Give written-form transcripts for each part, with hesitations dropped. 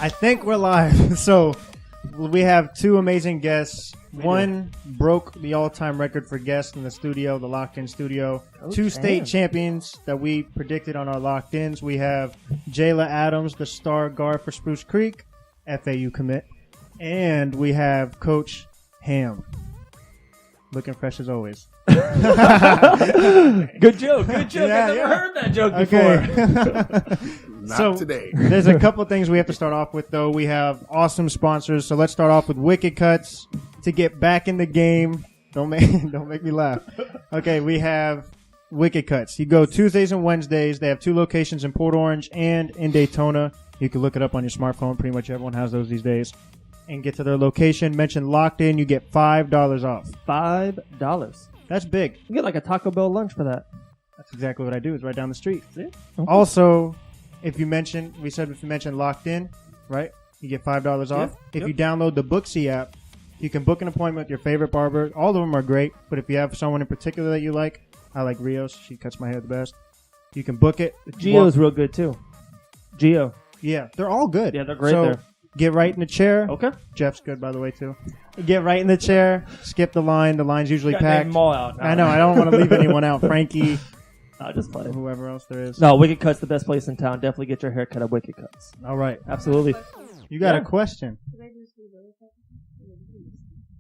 I think we're live. So we have two amazing guests. One broke the all-time record for guests in the studio, the Locked In studio. Two state champions that we predicted on our Locked Ins. We have Jayla Adams, the star guard for Spruce Creek, FAU commit. And we have Coach Hamm. Looking fresh as always. Good joke. Yeah, I've never heard that joke before. Not today. There's a couple things we have to start off with, though. We have awesome sponsors. So let's start off with Wicked Cutz to get back in the game. Don't make me laugh. Okay, we have Wicked Cutz. You go Tuesdays and Wednesdays. They have 2 locations in Port Orange and in Daytona. You can look it up on your smartphone. Pretty much everyone has those these days. And get to their location. Mention Locked In. You get $5 off. $5. That's big. You get like a Taco Bell lunch for that. That's exactly what I do. It's right down the street. See? Okay. Also, if you mention Locked In, right, you get $5 off. If you download the Booksy app, you can book an appointment with your favorite barber. All of them are great, but if you have someone in particular that you like, I like Rios. She cuts my hair the best. You can book it. Gio's real good, too. Gio. Yeah, they're all good. Yeah, they're great so, there. Get right in the chair. Okay. Jeff's good, by the way, too. Get right in the chair. Skip the line. The line's usually packed. Them all out. I know. I don't want to leave anyone out. Frankie. I'll just play. Whoever else there is. No, Wicked Cut's the best place in town. Definitely get your hair cut at Wicked Cut's. All right. Absolutely. You got a question.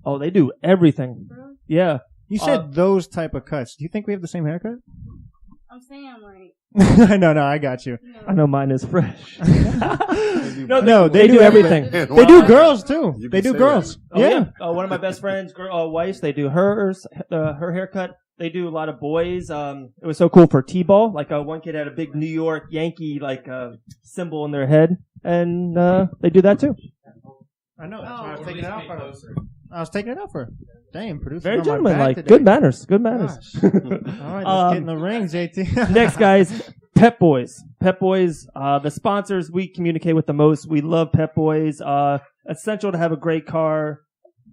Oh, they do everything. Yeah. You said those type of cuts. Do you think we have the same haircut? I'm saying I'm right. No, I got you. No. I know mine is fresh. No, they do everything. They do girls, too. They do girls. Oh, yeah. One of my best friends' wives, they do her haircut. They do a lot of boys. It was so cool for T-ball. Like one kid had a big New York Yankee symbol in their head, and they do that too. I know. That's why I was taking it out for her. I was taking it out for her. Damn, producer. Very gentlemanlike. Good manners. Good manners. All right, let's get in the ring, JT. Next, guys, Pep-Boys. Pep-Boys, the sponsors we communicate with the most. We love Pep-Boys. Essential to have a great car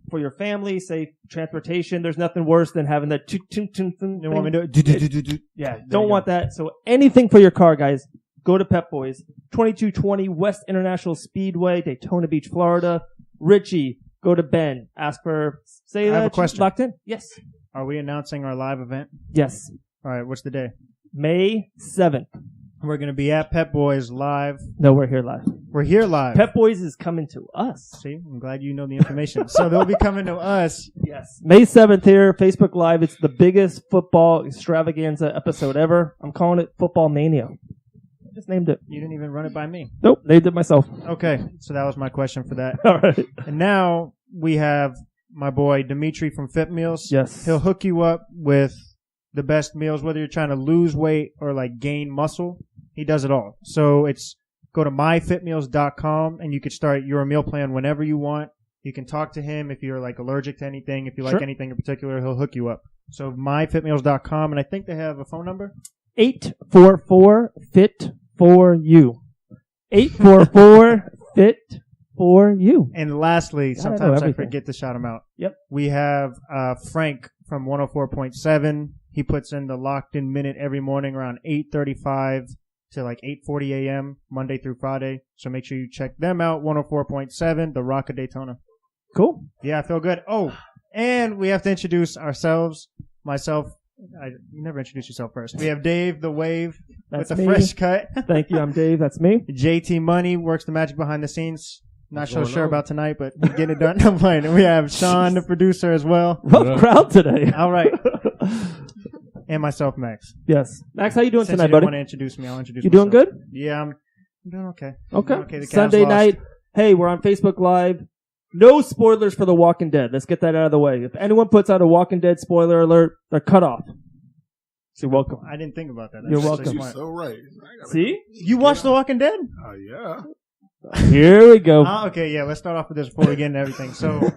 for your family, safe transportation. There's nothing worse than having that thing. You want me to do it? Yeah, don't want that. So anything for your car, guys, go to Pep-Boys. 2220 West International Speedway, Daytona Beach, Florida. Richie, go to Ben. Ask for, I have a question. Locked in? Yes. Are we announcing our live event? Yes. All right, what's the day? May 7th. We're going to be at Pep-Boys live. No, we're here live. We're here live. Pep-Boys is coming to us. See, I'm glad you know the information. So they'll be coming to us. Yes. May 7th here, Facebook Live. It's the biggest football extravaganza episode ever. I'm calling it Football Mania. I just named it. You didn't even run it by me. Nope, named it myself. Okay, so that was my question for that. All right. And now we have my boy Dimitri from Fit Meals. Yes. He'll hook you up with the best meals, whether you're trying to lose weight or like gain muscle. He does it all. So go to myfitmeals.com and you can start your meal plan whenever you want. You can talk to him if you're like allergic to anything. If you like anything in particular, he'll hook you up. So myfitmeals.com, and I think they have a phone number. 844-FIT-4-U. 844-FIT-4-U. And lastly, sometimes I forget to shout him out. Yep. We have Frank from 104.7. He puts in the Locked In Minute every morning around 8:35 to like 8:40 a.m. Monday through Friday. So make sure you check them out. 104.7, The Rock of Daytona. Cool. Yeah, I feel good. Oh, and we have to introduce ourselves. Myself. You never introduce yourself first. We have Dave, the Wave, with the fresh cut. Thank you. I'm Dave. That's me. JT Money works the magic behind the scenes. Not so sure about tonight, but we're getting it done. I'm playing. And we have Sean, the producer, as well. Rough crowd today. All right. And myself, Max. Yes. Max, how you doing Since tonight, you buddy? Want to introduce me? I'll introduce you myself. Doing good? Yeah, I'm doing okay. Okay. The Cavs Sunday lost. night. Hey, we're on Facebook Live. No spoilers for The Walking Dead. Let's get that out of the way. If anyone puts out a Walking Dead spoiler alert, they're cut off. So you're welcome. I didn't think about that. You're welcome. You're so right. See? You watched The Walking Dead? Oh, yeah. Here we go. Okay, yeah, let's start off with this before we get into everything. So,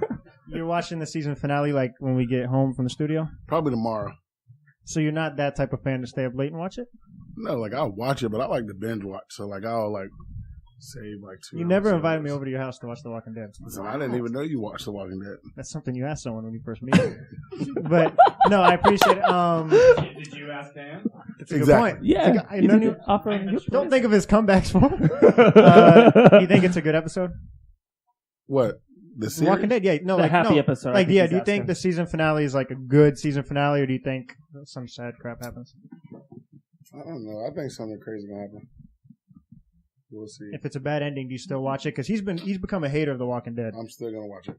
you're watching the season finale like when we get home from the studio? Probably tomorrow. So you're not that type of fan to stay up late and watch it? No, like I'll watch it, but I like to binge watch. So like I'll like save like 2 You never invited me over to your house to watch The Walking Dead. Listen, I didn't even know you watched The Walking Dead. That's something you ask someone when you first meet them. But no, I appreciate it. Did you ask Dan? It's a good Exactly. point. Yeah. I don't, even, offering don't think of his comebacks for him. You think it's a good episode? What? The series? Walking Dead, yeah. No, The like, happy no. episode. Like, I think yeah, he's do you think asking. the season finale is like a good season finale, or do you think some sad crap happens? I don't know. I think something crazy gonna happen. We'll see. If it's a bad ending, do you still watch it? Because he's become a hater of The Walking Dead. I'm still gonna watch it.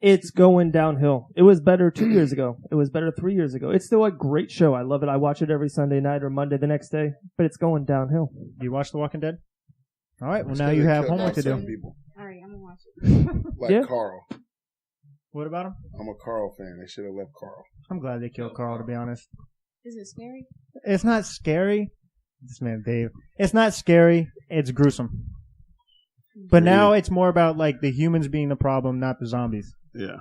It's going downhill. It was better 2 years ago. It was better 3 years ago. It's still a great show. I love it. I watch it every Sunday night or Monday the next day, but it's going downhill. Do you watch The Walking Dead? All right. Well, It's now gonna you have kill homework to some do. people. All right, I'm gonna watch it. Like Yeah. Carl. What about him? I'm a Carl fan. They should have left Carl. I'm glad they killed Carl, to be honest. Is it scary? It's not scary. This man, Dave. It's not scary. It's gruesome. But now it's more about like the humans being the problem, not the zombies. Yeah.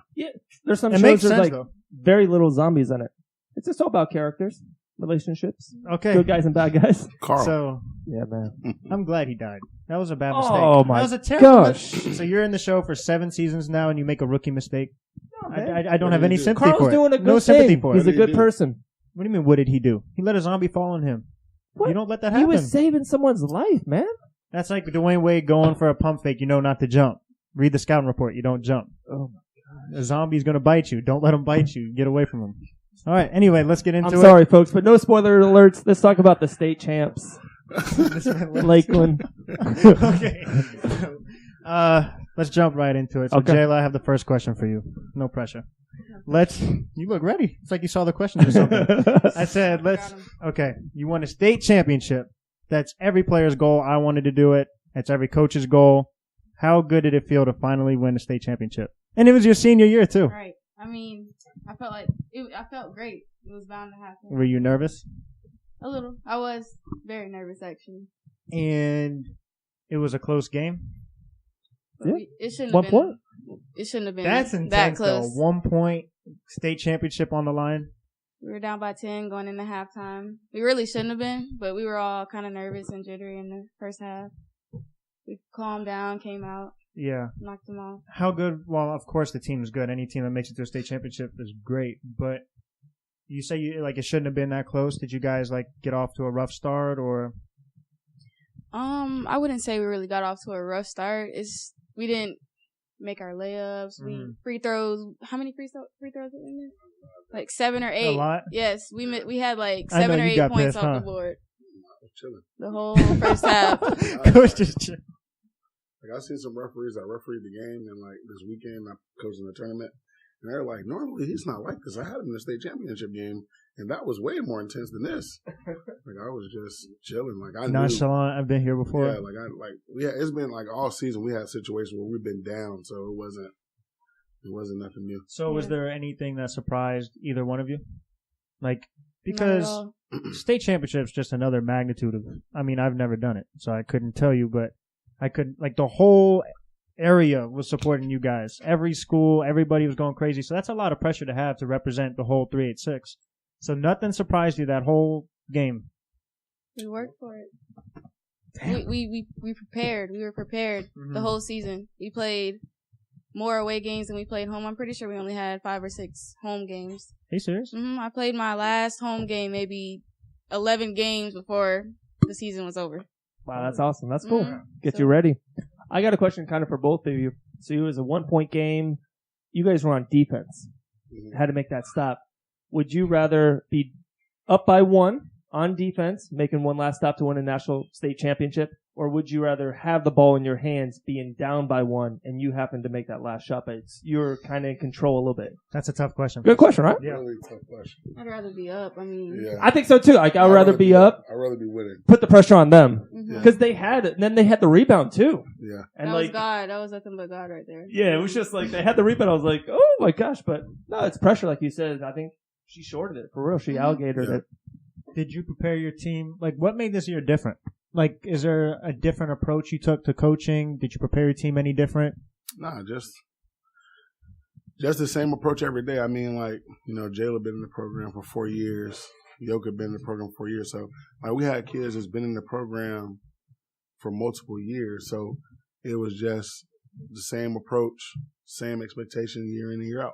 There's some It shows makes there's sense, like though. very little zombies in it. It's just all about characters, relationships, Okay. good guys and bad guys. Carl. So Yeah, man. I'm glad he died. That was a bad mistake. Oh, my that was a terrible gosh. So you're in the show for 7 seasons now, and you make a rookie mistake. man. I don't What have did any he do? sympathy Carl's for it. doing a good no sympathy thing. for He's it. a What did good he do? person. What do you mean? What did he do? He let a zombie fall on him. What? You don't let that He happen. was saving someone's life, man. That's like Dwayne Wade going for a pump fake. You know not to jump. Read the scouting report. You don't jump. Oh, A zombie's gonna bite you. Don't let him bite you. Get away from him. All right. Anyway, let's get into I'm it. sorry, folks, but no spoiler alerts. Let's talk about the state champs, This man- Lakeland. Okay. Let's jump right into it. So, Okay. Jayla, I have the first question for you. No pressure. You look ready. It's like you saw the questions or something. I said, okay, you won a state championship. That's every player's goal. I wanted to do it. That's every coach's goal. How good did it feel to finally win a state championship? And it was your senior year, too. Right. I mean, I felt like I felt great. It was bound to happen. Were you nervous? A little. I was very nervous, actually. And it was a close game? But Yeah. it shouldn't 1 have been. point. It shouldn't have been That's that intense, though. close. 1 point state championship on the line. We were down by 10 going into halftime. We really shouldn't have been, but we were all kind of nervous and jittery in the first half. We calmed down, came out, Yeah. knocked them off. How good? Well, of course the team is good. Any team that makes it to a state championship is great. But you say it shouldn't have been that close. Did you guys get off to a rough start or? I wouldn't say we really got off to a rough start. We didn't make our layups. Free throws. How many free throws were in there? Like 7 or 8. A lot? Yes, we had like I know 7 or you 8 got points pissed, off huh? the board. I was chilling. The whole first half. Coach just Like I seen some referees that refereed the game, and like this weekend I coached in the tournament, and they're like, normally he's not like this. I had him in the state championship game, and that was way more intense than this. Like I was just chilling. Like I knew. nonchalant. I've been here before. Yeah, it's been like all season we had situations where we've been down, so it wasn't nothing new. So was there anything that surprised either one of you? Not at Because all. state championship's just another magnitude of. I mean, I've never done it, so I couldn't tell you, but I could the whole area was supporting you guys. Every school, everybody was going crazy. So that's a lot of pressure to have to represent the whole 386. So nothing surprised you that whole game. We worked for it. We prepared. We were prepared the whole season. We played more away games than we played home. I'm pretty sure we only had 5 or 6 home games. Are you serious? I played my last home game maybe 11 games before the season was over. Wow, that's awesome. That's cool. Get So- you ready. I got a question kind of for both of you. So it was a 1 point game. You guys were on defense. Had to make that stop. Would you rather be up by 1 on defense, making one last stop to win a national state championship, or would you rather have the ball in your hands, being down by 1, and you happen to make that last shot, but you're kind of in control a little bit? That's a tough question. Good question, right? Yeah. Really tough question. I'd rather be up. I mean, Yeah. I think so too. Like I'd rather be up, I'd rather be winning. put the pressure on them mhm. because they had it, and then they had the rebound too. Yeah. And that was like, God. That was nothing but God right there. yeah, it was just like they had the rebound. I was like, oh my gosh, but no, it's pressure, like you said. I think she shorted it for real. She alligatored Yeah. it. Did you prepare your team? What made this year different? Is there a different approach you took to coaching? Did you prepare your team any different? Nah, just the same approach every day. I mean, Jayla been in the program for 4 years. Yoka been in the program for 4 years. So, we had kids that's been in the program for multiple years. So, it was just the same approach, same expectation year in and year out.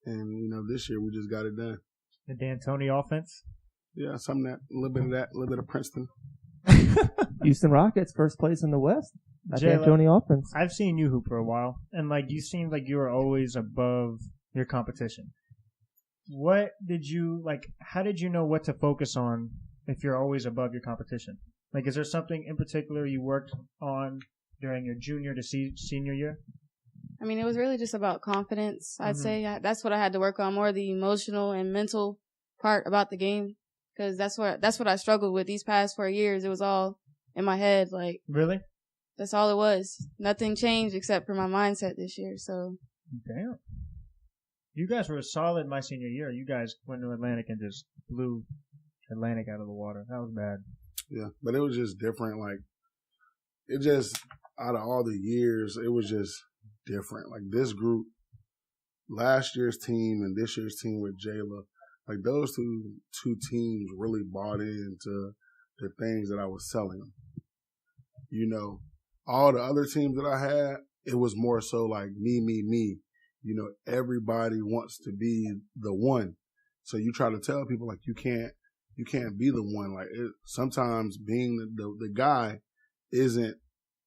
And, this year we just got it done. The D'Antoni offense? Yeah, some of that, a little bit of that, a little bit of Princeton. Houston Rockets, first place in the West. I Jayla, think Tony offense. I've seen you hoop for a while, and like you seemed like you were always above your competition. What did you like? How did you know what to focus on if you're always above your competition? Like, is there something in particular you worked on during your junior to senior year? I mean, it was really just about confidence. I'd say that's what I had to work on, more the emotional and mental part about the game, because that's what I struggled with these past 4 years. It was all in my head. Like, really, that's all it was. Nothing changed except for my mindset this year. So, damn, you guys were solid my senior year. You guys went to Atlantic and just blew Atlantic out of the water. That was bad. Yeah, but it was just different. Like, it just, out of all the years, it was just different. Like, this group, last year's team and this year's team with Jayla, like, those two teams really bought into the things that I was selling them. You know, all the other teams that I had, it was more so like me. You know, everybody wants to be the one. So you try to tell people, like, you can't be the one. Like, sometimes being the guy isn't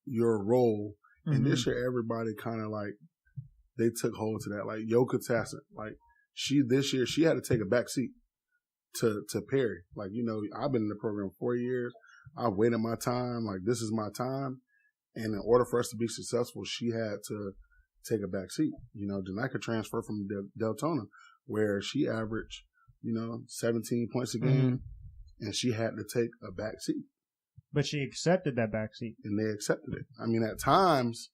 your role. Mm-hmm. And this year, everybody kind of like, they took hold to that. Like, Cutz, like, this year, she had to take a back seat to Perry. Like, you know, I've been in the program 4 years. I've waited my time. Like, this is my time. And in order for us to be successful, she had to take a back seat. You know, Daytona transferred from Daytona, where she averaged, 17 points a game, and she had to take a back seat. But she accepted that back seat. And they accepted it. I mean, at times,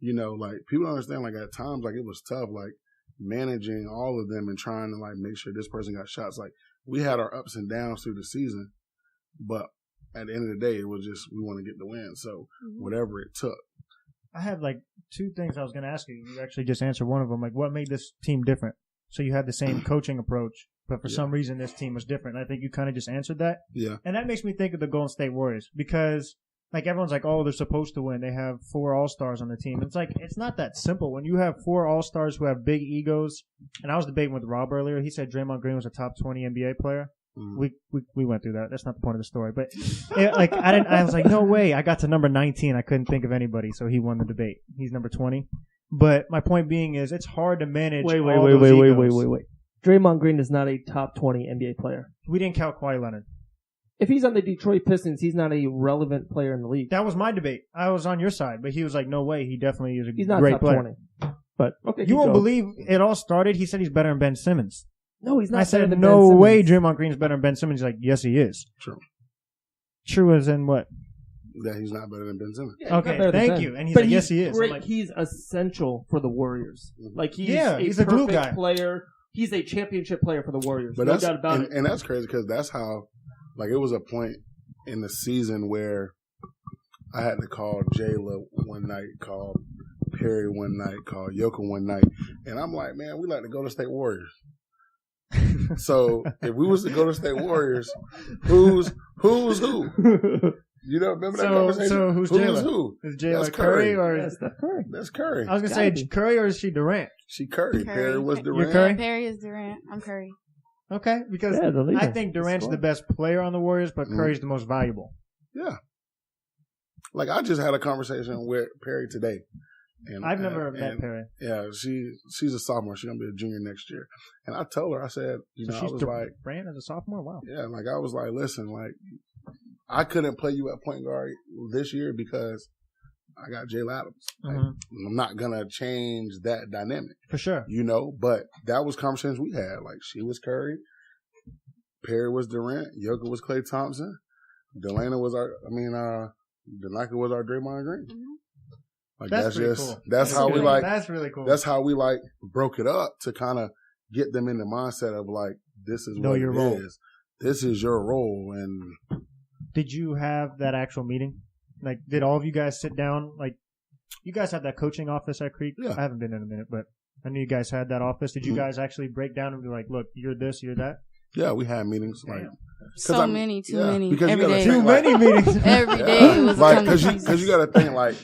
like, people don't understand, like, at times, like, it was tough, like, managing all of them and trying to, like, make sure this person got shots. Like, we had our ups and downs through the season, but at the end of the day, it was just, we want to get the win. So, whatever it took. I have, like, two things I was going to ask you. You actually just answered one of them. Like, what made this team different? So you had the same coaching approach, but for some reason this team was different. I think you kind of just answered that. Yeah. And that makes me think of the Golden State Warriors because, like, everyone's like, oh, they're supposed to win. They have 4 All-Stars on the team. It's like, it's not that simple. When you have 4 All-Stars who have big egos, and I was debating with Rob earlier. He said Draymond Green was a top 20 NBA player. We went through that. That's not the point of the story. But I was like, no way. I got to number 19. I couldn't think of anybody, so he won the debate. He's number 20. But my point being is it's hard to manage Wait. egos. Draymond Green is not a top 20 NBA player. We didn't count Kawhi Leonard. If he's on the Detroit Pistons, he's not a relevant player in the league. That was my debate. I was on your side, but he was like, no way. He definitely is a he's not great top player. 20. But okay, you won't believe it all started. He said he's better than Ben Simmons. No, he's not. I said, no way Draymond Green's better than Ben Simmons. He's like, yes, he is. True as in what? That he's not better than Ben Simmons. Yeah, okay, thank you. And he's like, yes, he is. Great. Like, he's essential for the Warriors. Like, he's a glue guy. Player. He's a championship player for the Warriors. But no doubt about it. And that's crazy because that's how, like, it was a point in the season where I had to call Jayla one night, call Perry one night, call Yoka one night. And I'm like, man, we like the Golden State Warriors. So if we was the Golden State Warriors, who's who? You know, remember that conversation? So who's Jayla? Who? Is Jayla Curry or is that Curry? That's Curry. I was gonna say Curry or is she Durant? She Curry. Perry was Durant. You're Curry? Perry is Durant. I'm Curry. Okay, because I think Durant's the best player on the Warriors, but Curry's the most valuable. Yeah. Like, I just had a conversation with Perry today. And I've never met Perry. Yeah, she's a sophomore. She's going to be a junior next year. And I told her, I said, I was like. Durant as a sophomore? Wow. Yeah, like, I was like, listen, like, I couldn't play you at point guard this year because I got Jayla Adams. Like, I'm not going to change that dynamic. For sure. But that was conversations we had. Like, she was Curry. Perry was Durant. Yoka was Klay Thompson. Daytona was Daytona was our Draymond Green. Like, that's cool. That's how we like. That's really cool. That's how we like broke it up to kind of get them in the mindset of like, this is what your role is. This is your role. And did you have that actual meeting? Like, did all of you guys sit down? Like, you guys have that coaching office at Creek? Yeah. I haven't been in a minute, but I knew you guys had that office. Did you guys actually break down and be like, look, you're this, you're that? Yeah, we had meetings. Damn. Like, too many. Because every day. Too many meetings. Every day it was like, because you got to think, like,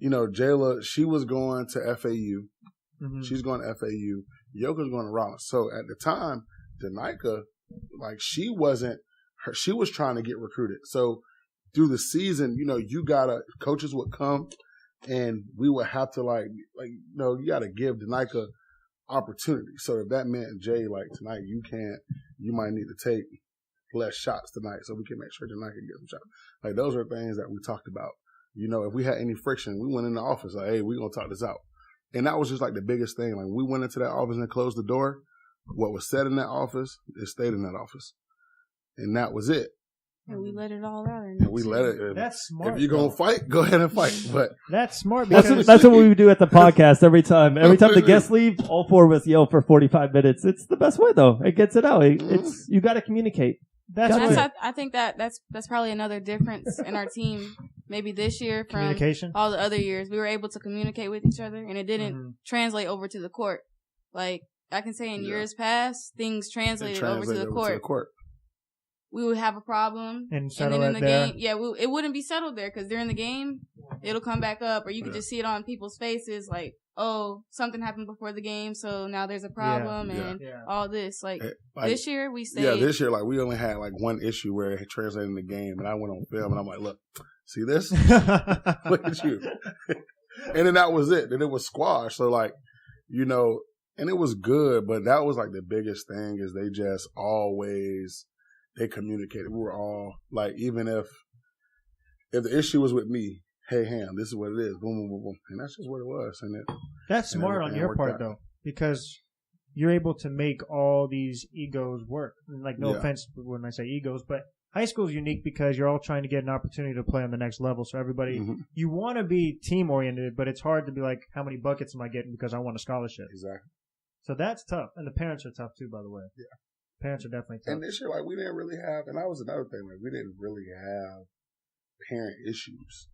Jayla, she was going to FAU. She's going to FAU. Yoka's going to Rollins. So at the time, Daytona like she wasn't her. She was trying to get recruited. So through the season, coaches would come and we would have to you got to give Danica opportunity. So if that meant Jay, like tonight, you might need to take less shots tonight so we can make sure Danica gets some shots. Like those are things that we talked about. If we had any friction, we went in the office like, hey, we're going to talk this out. And that was just like the biggest thing. Like we went into that office and closed the door. What was said in that office, it stayed in that office. And that was it. And we let it all out. And we let it. That's smart. If you're going to fight, go ahead and fight. But that's smart. Because That's what we do at the podcast every time. Every time the guests leave, all four of us yell for 45 minutes. It's the best way, though. It gets it out. You got to communicate. I think that's probably another difference in our team. Maybe this year from all the other years, we were able to communicate with each other, and it didn't translate over to the court. Like I can say, in years past, things translated over to the court. We would have a problem, and then in the game, it wouldn't be settled there because during the game, it'll come back up, or you could just see it on people's faces, like, oh, something happened before the game, so now there's a problem, and all this. Like this year, we stayed. Yeah, this year, like we only had like one issue where it translated in the game, and I went on film, and I'm like, look, see this? Look at you. And then that was it. Then it was squash. So like, and it was good, but that was like the biggest thing is they just always. They communicated. We were all like, even if the issue was with me, hey, Ham, this is what it is. Boom, boom, boom, boom. And that's just what it was. That's smart on your part, though, because you're able to make all these egos work. Like, no offense when I say egos, but high school is unique because you're all trying to get an opportunity to play on the next level. So everybody, you want to be team-oriented, but it's hard to be like, how many buckets am I getting because I want a scholarship? Exactly. So that's tough. And the parents are tough, too, by the way. Yeah. Parents are definitely tough. And this year, like, we didn't really have, and that was another thing, like, we didn't really have parent issues.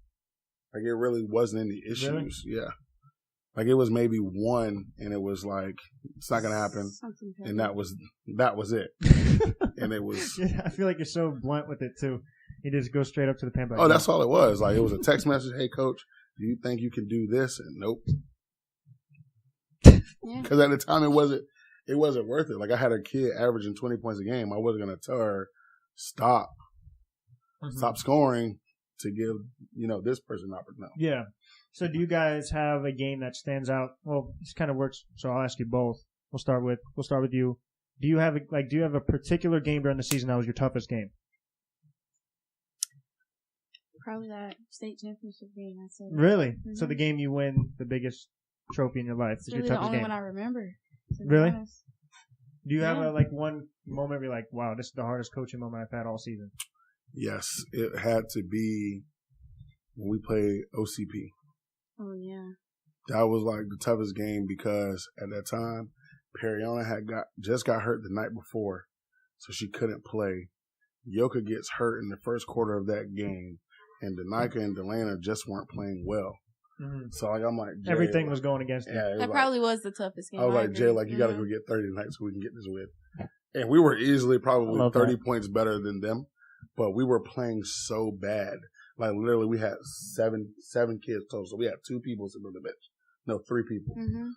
Like, it really wasn't any issues. Really? Yeah. Like, it was maybe one, and it was like, it's not going to happen. And that was it. And it was. Yeah, I feel like you're so blunt with it, too. You just go straight up to the pen. Oh, that's all it was. Like, it was a text message, hey, coach, do you think you can do this? And nope. Because at the time, it wasn't worth it. Like, I had a kid averaging 20 points a game. I wasn't going to tell her, stop scoring to give, this person an opportunity. Yeah. So do you guys have a game that stands out? Well, this kind of works, so I'll ask you both. We'll start with you. Do you have a particular game during the season that was your toughest game? Probably that state championship game, I said. Really? Mm-hmm. So the game you win the biggest trophy in your life is your toughest game? It's the only one I remember. Really? Do you have one moment where you're like, wow, this is the hardest coaching moment I've had all season? Yes. It had to be when we played OCP. Oh, yeah. That was like the toughest game because at that time, Periona just got hurt the night before, so she couldn't play. Yoka gets hurt in the first quarter of that game, and Danica and Delana just weren't playing well. Mm-hmm. So I'm like, Jay, everything was going against them. Yeah, that probably was the toughest game. I was like, Jay, you got to go get 30 tonight so we can get this win. And we were easily probably 30 points better than them, but we were playing so bad. Like literally, we had seven kids total. So we had 2 people sitting on the bench. No, 3 people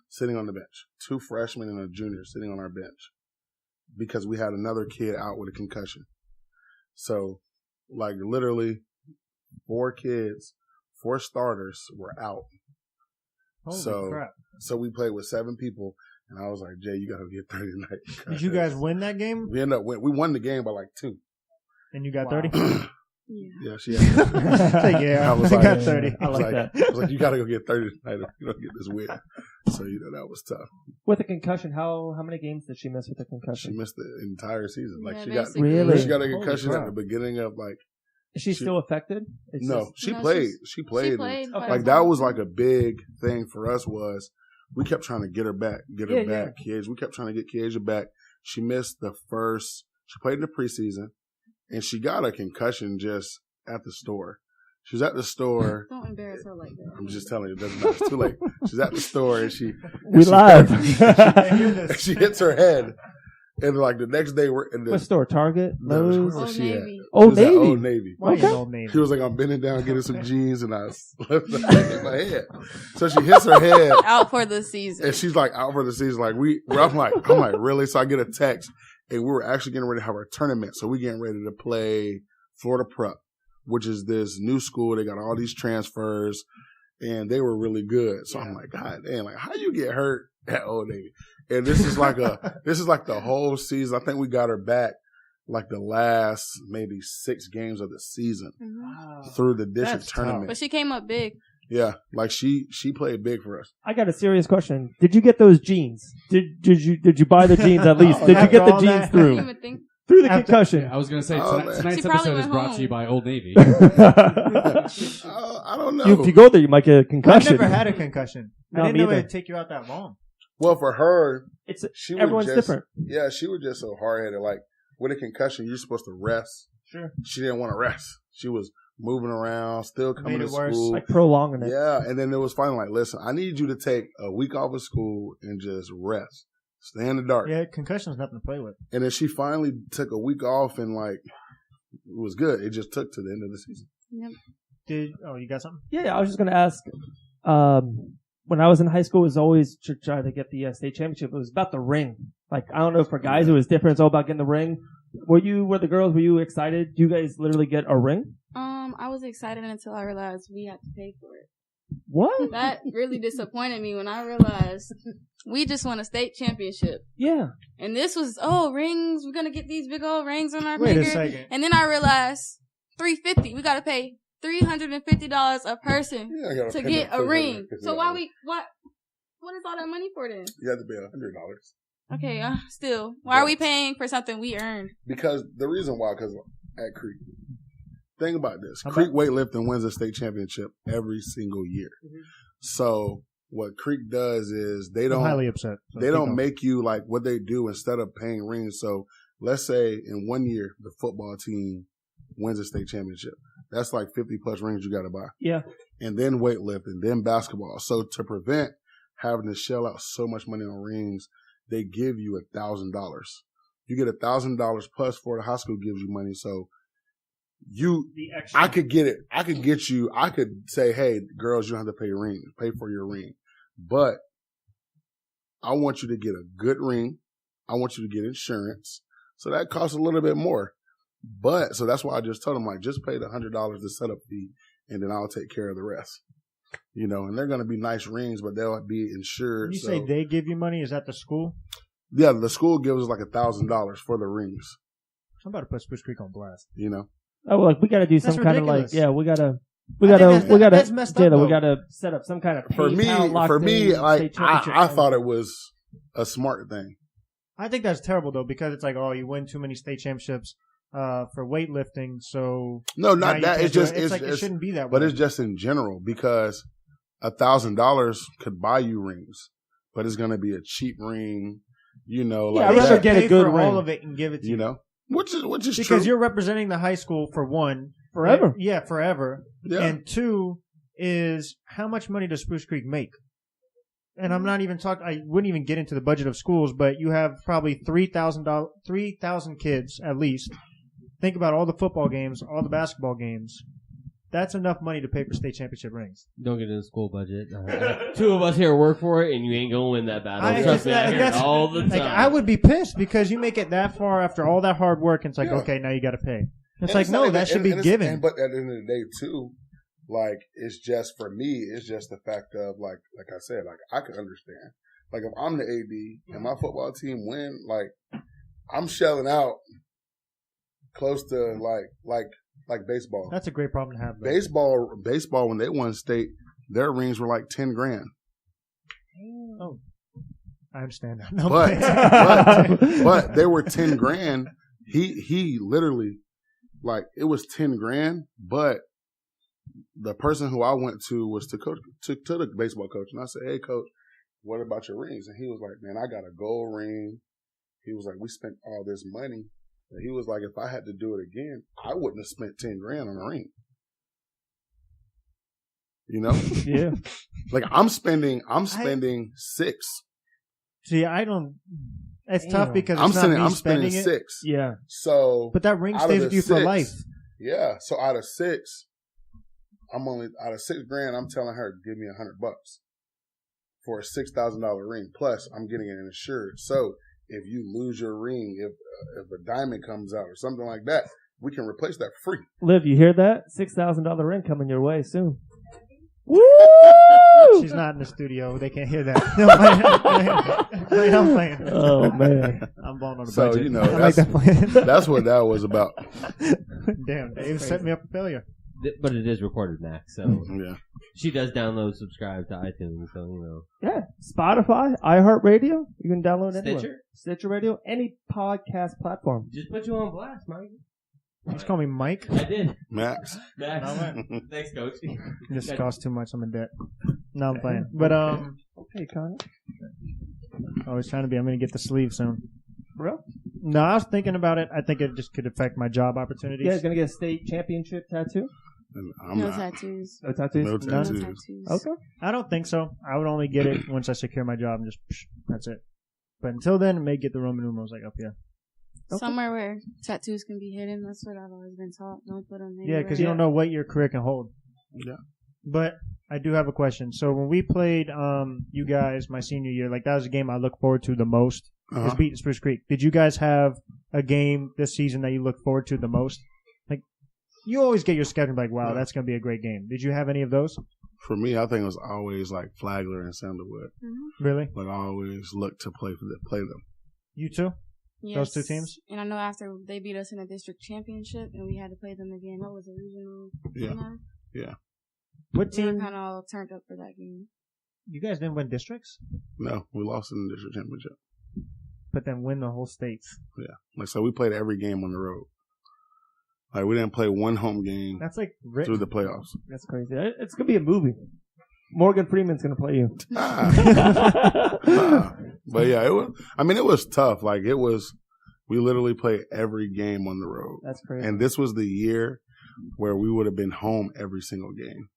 sitting on the bench. 2 freshmen and a junior sitting on our bench because we had another kid out with a concussion. So, like literally, 4 starters were out. Holy crap. So we played with 7 people, and I was like, Jay, you got to get 30 tonight. Did you guys win that game? We ended up we won the game by like 2. And you got 30? Yeah, she had yeah, I got 30. I like that. I was like, you got to go get 30 tonight if you don't get this win. So, that was tough. With a concussion, how many games did she miss with a concussion? She missed the entire season. Like, Yeah, she got Really? She got a concussion at the beginning of like. Is she still affected? She played. She played. Okay. Like that was like a big thing for us was we kept trying to get her back, kids. We kept trying to get Kiesia back. She missed she played in the preseason and she got a concussion just at the store. She was at the store. Don't embarrass her like that. I'm just telling you, it doesn't matter. It's too late. She's at the store and she live. She hits her head. And like the next day, we're in the what store? Target, Lowe's. Old Navy. Old Navy. Old Navy. Why okay. Old Navy? She was like, I'm bending down, getting some jeans, and I left my head. So she hits her head out for the season, and she's like out for the season. Like I'm like, really? So I get a text, and we were actually getting ready to have our tournament. So we getting ready to play Florida Prep, which is this new school. They got all these transfers, and they were really good. So I'm like, God damn, like how you get hurt at Old Navy? And this is like the whole season. I think we got her back like the last maybe 6 games of the season through the district tournament. But she came up big. Yeah, like she played big for us. I got a serious question. Did you get those jeans? Did you buy the jeans at least? Did you get the jeans through the concussion? I was gonna say tonight's episode is brought to you by Old Navy. I don't know. If you go there, you might get a concussion. I've never had a concussion. No, I didn't know neither. it'd take you out that long. Well, for her, Everyone's different. Yeah, she was just so hard headed. Like with a concussion, you're supposed to rest. Sure. She didn't want to rest. She was moving around, still coming to school. Like prolonging it. Yeah, and then it was finally like, listen, I need you to take a week off of school and just rest. Stay in the dark. Yeah, concussion's nothing to play with. And then she finally took a week off and like, it was good. It just took to the end of the season. Yep. You got something? Yeah, I was just going to ask, when I was in high school, it was always to try to get the state championship. It was about the ring. Like, I don't know, for guys, it was different. It's all about getting the ring. Were the girls, were you excited? Do you guys literally get a ring? I was excited until I realized we had to pay for it. What? That really disappointed me when I realized we just won a state championship. Yeah. And this was, rings. We're going to get these big old rings on our Wait finger. a second. And then I realized $350. We got to pay $350 a person to get a ring. So what is all that money for then? You have to pay $100. Okay, still. Why are we paying for something we earned? Because the reason why, because at Creek, think about this. Creek weightlifting wins a state championship every single year. Mm-hmm. So what Creek does is I'm highly upset. So they don't make you like what they do instead of paying rings. So let's say in 1 year, the football team wins a state championship. That's like 50 plus rings you got to buy. Yeah. And then weightlifting, then basketball. So to prevent having to shell out so much money on rings, they give you $1,000. You get $1,000 plus for the high school gives you money. So I could get it. I could say, hey, girls, you don't have to pay for your ring. But I want you to get a good ring. I want you to get insurance. So that costs a little bit more. But, so that's why I just told them, like, just pay the $100 the setup fee, and then I'll take care of the rest. You know, and they're going to be nice rings, but they'll be insured. When you say they give you money, is that the school? Yeah, the school gives us like $1,000 for the rings. I'm about to put Spruce Creek on blast. You know? Oh, like, we got to do some kind of like, yeah, we got to that's messed up, we got to set up some kind of for me, like, I thought it was a smart thing. I think that's terrible though, because it's like, you win too many state championships for weightlifting, so no, not that. It's just it shouldn't be that way. But it's just in general, because $1,000 could buy you rings, but it's going to be a cheap ring. You know, like I'd rather get a good ring. All of it and give it to you. You know, which is because true. You're representing the high school for one forever. Forever. Yeah. And two is how much money does Spruce Creek make? And I'm not even talking. I wouldn't even get into the budget of schools, but you have probably 3,000 kids at least. Think about all the football games, all the basketball games. That's enough money to pay for state championship rings. Don't get in the school budget. Two of us here work for it, and you ain't gonna win that battle. Trust me, I hear it all the time. Like, I would be pissed because you make it that far after all that hard work, and it's like, okay, now you got to pay. It's like, no, that should be given. But at the end of the day, too, like, it's just, for me, it's just the fact of, like I said, like, I can understand. Like, if I'm the AD and my football team win, like, I'm shelling out close to, like baseball. That's a great problem to have. Though. Baseball, when they won state, their rings were like $10,000. Oh, I understand that. No, but they were $10,000. He literally, like, it was $10,000, but the person who I went to was to the baseball coach, and I said, "Hey, coach, what about your rings?" And he was like, "Man, I got a gold ring." He was like, "We spent all this money." And he was like, "If I had to do it again, I wouldn't have spent $10,000 on a ring." You know? Yeah. Like, I'm spending $6,000. See, I don't. It's tough because I'm spending $6,000. Yeah. So, but that ring stays with you for life. Yeah. So out of $6,000, I'm telling her, give me $100 for a $6,000 ring. Plus, I'm getting it insured. So if you lose your ring, if a diamond comes out or something like that, we can replace that free. Liv, you hear that? $6,000 ring coming your way soon. Woo! She's not in the studio. They can't hear that. No, I'm playing. Oh, man. I'm balling on the So, budget. you know, I like that plan. that's what that was about. Damn, Dave set me up for failure. But it is recorded, Max. So Yeah. she does download, subscribe to iTunes. So Yeah. Spotify, iHeartRadio. You can download anywhere. Stitcher? Stitcher Radio, any podcast platform. Just put you on blast, Mike. Just call me Mike. I did. Max. Max. Thanks, Coach. This costs too much. I'm in debt. No, I'm playing. But Okay, Connor. I was trying to be. I'm gonna get the sleeve soon. For real? No, I was thinking about it. I think it just could affect my job opportunities. Yeah, gonna get a state championship tattoo. I'm No not. tattoos. No tattoos. No No tattoos. tattoos. Okay. I don't think so. I would only get it once I secure my job and just that's it. But until then, I may get the Roman numerals like up here. Okay. Somewhere where tattoos can be hidden. That's what I've always been taught. Don't put them Yeah, because you don't know what your career can hold. Yeah. But I do have a question. So when we played you guys my senior year, like that was a game I look forward to the most. Was beating Spruce Creek. Did you guys have a game this season that you look forward to the most? Like you always get your schedule like, wow, that's gonna be a great game. Did you have any of those? For me, I think it was always like Flagler and Sandalwood. Mm-hmm. Really? Like I always look to play them. You too? Yes. Those two teams? And I know after they beat us in a district championship and we had to play them again. What was it, regional? Yeah. Yeah. What We were team? kind of all turned up for that game. You guys didn't win districts, No, we lost in the district championship. but then win the whole states. Yeah. Like so, we played every game on the road. Like we didn't play one home game That's like through the playoffs. That's crazy. It's gonna be a movie. Morgan Freeman's gonna play you. But yeah, it was tough. Like we literally played every game on the road. That's crazy. And this was the year where we would have been home every single game.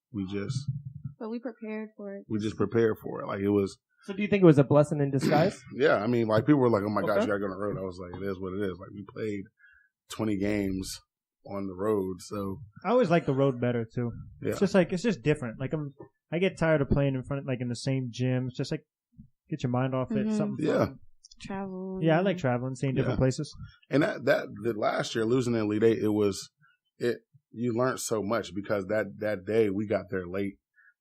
But we prepared for it. We just prepared for it. Like it was. So do you think it was a blessing in disguise? Yeah, I mean, like people were like, "Oh my gosh, Okay. you gotta go on the road." I was like, "It is what it is." Like we played 20 games on the road, so I always like the road better too. yeah. It's just different. Like I get tired of playing in front of, like in the same gym. It's just like get your mind off it. Mhm. Something. Yeah. fun. Travel. Yeah, I like traveling, seeing different Yeah. places. And the last year losing the Elite Eight, you learned so much because that day we got there late.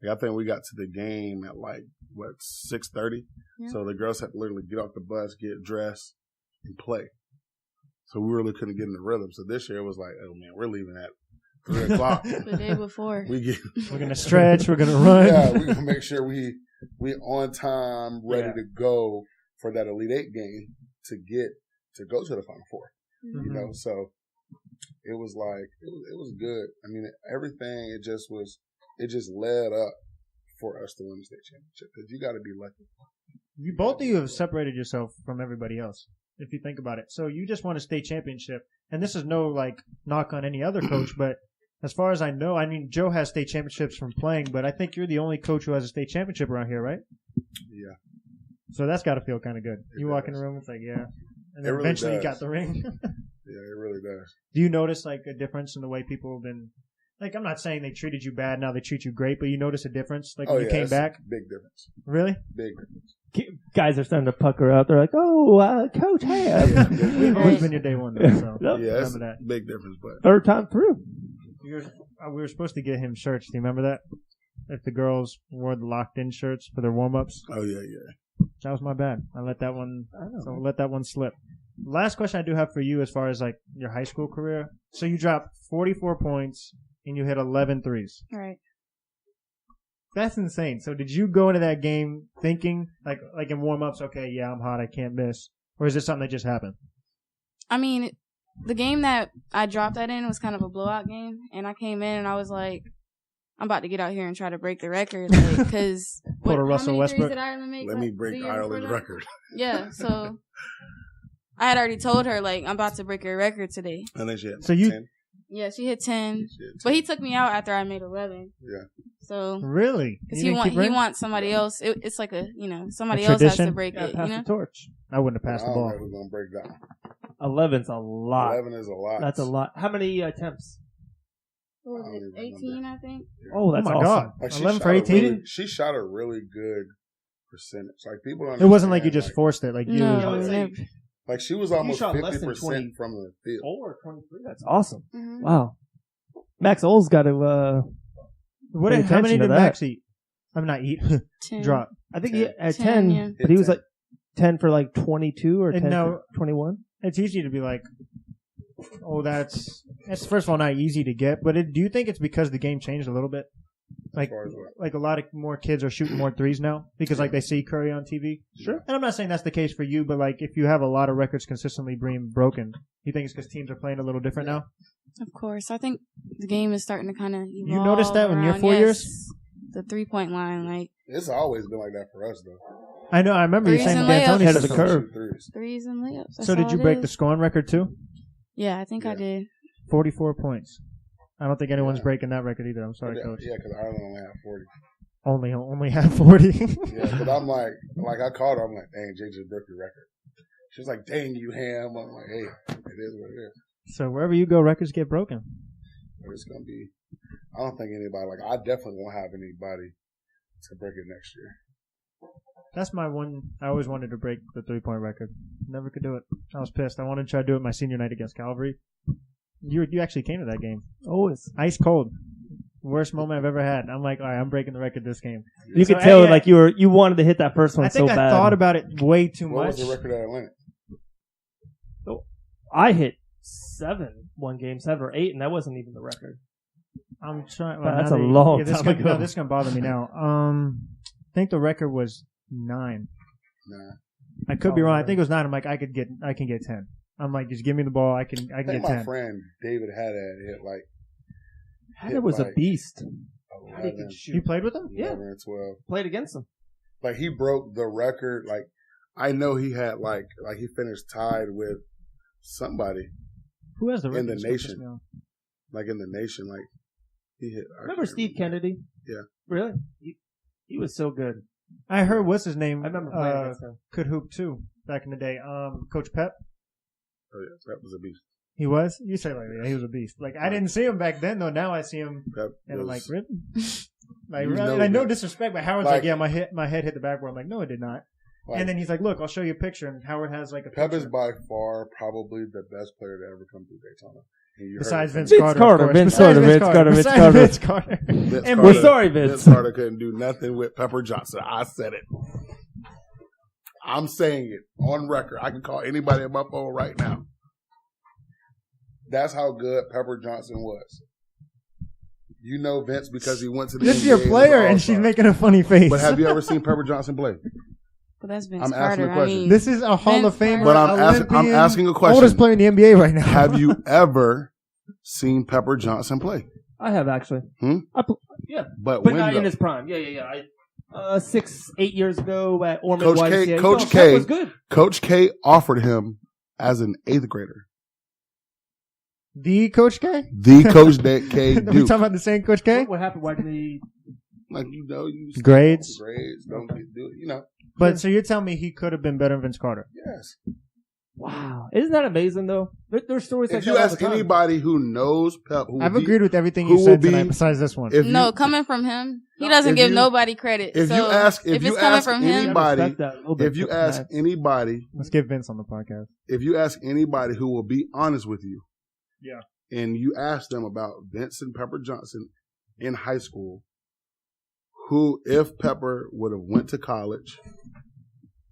Like, I think we got to the game at 6:30. Yeah. So the girls had to literally get off the bus, get dressed, and play. So we really couldn't get in the rhythm. So this year it was like, oh man, we're leaving at 3:00. The day before. We're gonna stretch. We're gonna run. Yeah, we're gonna make sure we on time, ready to go for that Elite Eight game to go to the Final Four. Mhm. You know, so it was like it was good. I mean, everything it just led up for us to win the state championship because you got to be lucky. Both of you have separated yourself from everybody else, if you think about it. So you just won a state championship, and this is no knock on any other coach, but as far as I know, I mean Joe has state championships from playing, but I think you're the only coach who has a state championship around here, right? Yeah. So that's got to feel kind of good. You walk in the room, it's like, yeah, and then It really eventually you does. got the ring. Yeah, it really does. Do you notice a difference in the way people have been? I'm not saying they treated you bad, now they treat you great, but you notice a difference when you came it's back? big difference. Really? Big difference. Guys are starting to pucker out. They're like, Coach Hamm. We've always been your day one, though, so Yep. Yeah, it's remember that. big difference, but Third time through. We were supposed to get him shirts. Do you remember that? If the girls wore the locked-in shirts for their warm-ups. oh yeah. That was my bad. I let that one slip. Last question I do have for you as far as your high school career. So you dropped 44 points and you hit 11 threes. All right. That's insane. So did you go into that game thinking like in warm-ups, okay, yeah, I'm hot, I can't miss? Or is this something that just happened? I mean, the game that I dropped that in was kind of a blowout game, and I came in and I was like, I'm about to get out here and try to break the record, because Pull a Russell Westbrook. Did Ireland make? Let me break Ireland's record. Yeah, so I had already told her I'm about to break your record today. And then she had So you- 10. Yeah, she hit 10, She had 10. but he took me out after I made 11. Yeah. So Really? because You didn't keep ring? wants somebody else. It's like somebody A else has to tradition? break Yeah, it. pass the torch. I wouldn't have passed I the don't ball. know who's gonna break that. 11's a lot. 11 is a lot. That's a lot. How many attempts? What was I don't it? even 18, I think. Oh, Oh that's my awesome. God. Like, she 11 for shot a 18? She shot a really good percentage. Like people, it wasn't like you just forced it. Like you, like she was almost 50% from the field. 24, 23. That's awesome. Mm-hmm. Wow. Max Oles got to. How many did Max eat? I'm not eat. Drop. I think he had 10, yeah. But he was like 10 for like 22 or 10 for 21. It's easy to be like, oh, that's first of all not easy to get. But do you think it's because the game changed a little bit? Like a lot of more kids are shooting more threes now because like they see Curry on TV. Sure. And I'm not saying that's the case for you, but like if you have a lot of records consistently being broken, you think it's because teams are playing a little different now? Of course. I think the game is starting to kind of evolve. You noticed that in your 4 years? The 3-point line, like. It's always been like that for us, though. I know. I remember you saying D'Antoni had the curve. Threes and layups. So did you break the scoring record too? Yeah, I think I did. 44 points. I don't think anyone's breaking that record either. I'm sorry, Coach. Yeah, because Ireland only had 40. Only had 40. Yeah, because I'm like I called her. I'm like, dang, Jay just broke your record. She was like, dang you, Ham. I'm like, hey, it is what it is. So wherever you go, records get broken. But it's gonna be. I don't think anybody I definitely won't have anybody to break it next year. That's my one. I always wanted to break the 3-point record. Never could do it. I was pissed. I wanted to try to do it my senior night against Calvary. You actually came to that game. Always. Ice cold. Worst moment I've ever had. I'm like, all right, I'm breaking the record this game. You could tell like you wanted to hit that first one so bad. I thought about it way too much. What was the record at Atlantic? I hit 7 one game, 7 or 8, and that wasn't even the record. I'm trying. Well, that's a long time ago. No, this is gonna bother me now. I think the record was 9. Nah. I could be wrong. I think it was 9. I'm like, I can get 10. I'm like, just give me the ball. I can get 10. My friend David Haddad hit like. Haddad was a beast. 11, you played with him? 11 or 12. Played against him. Like he broke the record. Like I know he had like he finished tied with somebody. Who has the record? In the nation? Like in the nation, like he hit. Remember Steve Kennedy? Yeah. Really? He was so good. I heard what's his name? I remember playing against him. Could hoop too back in the day. Coach Pep. Oh yes, that was a beast. He was? You say like yeah, he was a beast. Like I didn't see him back then though. Now I see him Pep and I'm like, really? Like really? No disrespect, but Howard's like, yeah, my head hit the backboard. I'm like, no, it did not. Like, and then he's like, look, I'll show you a picture. And Howard has like a picture. Pep is by far probably the best player to ever come through Daytona. Besides Vince Carter. Vince Carter. We're sorry, Vince. Vince Carter couldn't do nothing with Pepper Johnson. I said it. I'm saying it on record. I can call anybody on my phone right now. That's how good Pepper Johnson was. You know Vince because he went to the This is your player, and she's making a funny face. But have you ever seen Pepper Johnson play? Well, that's Vince I'm Carter. asking a question. I mean, this is a Hall of Famer. But I'm asking a question. Oldest player in the NBA right now. Have you ever seen Pepper Johnson play? I have actually. Yeah, but when not in his prime. Yeah. 6, 8 years ago at Ormond YMCA. Coach K was good. Coach K offered him as an 8th grader. The Coach K? The Coach K. Are we talking about the same Coach K? What happened? Why did he? Like, grades don't do it, But so you're telling me he could have been better than Vince Carter? Yes. Wow. Isn't that amazing, though? There's stories like that. If you ask anybody who knows Pep, I've agreed with everything you said tonight besides this one. Coming from him, he doesn't give nobody credit. If you ask anybody, let's get Vince on the podcast. If you ask anybody who will be honest with you, yeah, and you ask them about Vince and Pepper Johnson in high school, who, if Pepper would have went to college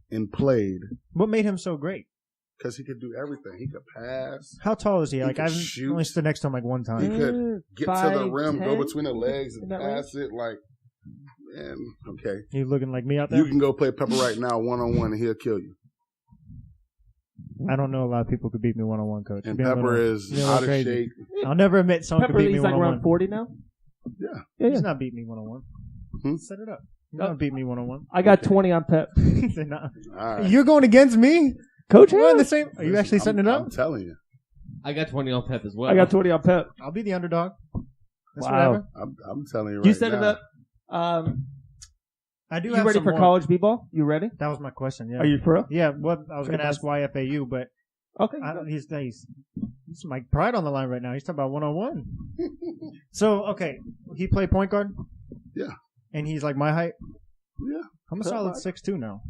and played, what made him so great? Because he could do everything. He could pass. How tall is he? Like I've only stood next to him like one time. He could get to the rim, go between the legs, and pass it. Like, man, okay. You looking like me out there? You can go play Pepper right now, 1-on-1, and he'll kill you. I don't know a lot of people could beat me 1-on-1, Coach. And Pepper is out of shape. I'll never admit someone could beat me 1-on-1. He's like around 40 now. Yeah. He's not beating me 1-on-1. Set it up. He's not beating me 1-on-1. I got 20 on Pep. Right. You're going against me? Coach We're on the same. Are you actually setting it up? I'm telling you. I got 20 on Pep as well. I got 20 on Pep. I'll be the underdog. That's wow. I'm telling you right now. You set it up. I do. You ready for college b-ball? You ready? That was my question. Yeah. Are you for real? Yeah. Well, I was going to ask why FAU, but okay. He's my pride on the line right now. He's talking about 1-on-1. So okay, he played point guard. Yeah. And he's like my height. Yeah. I'm a solid 6'2" now.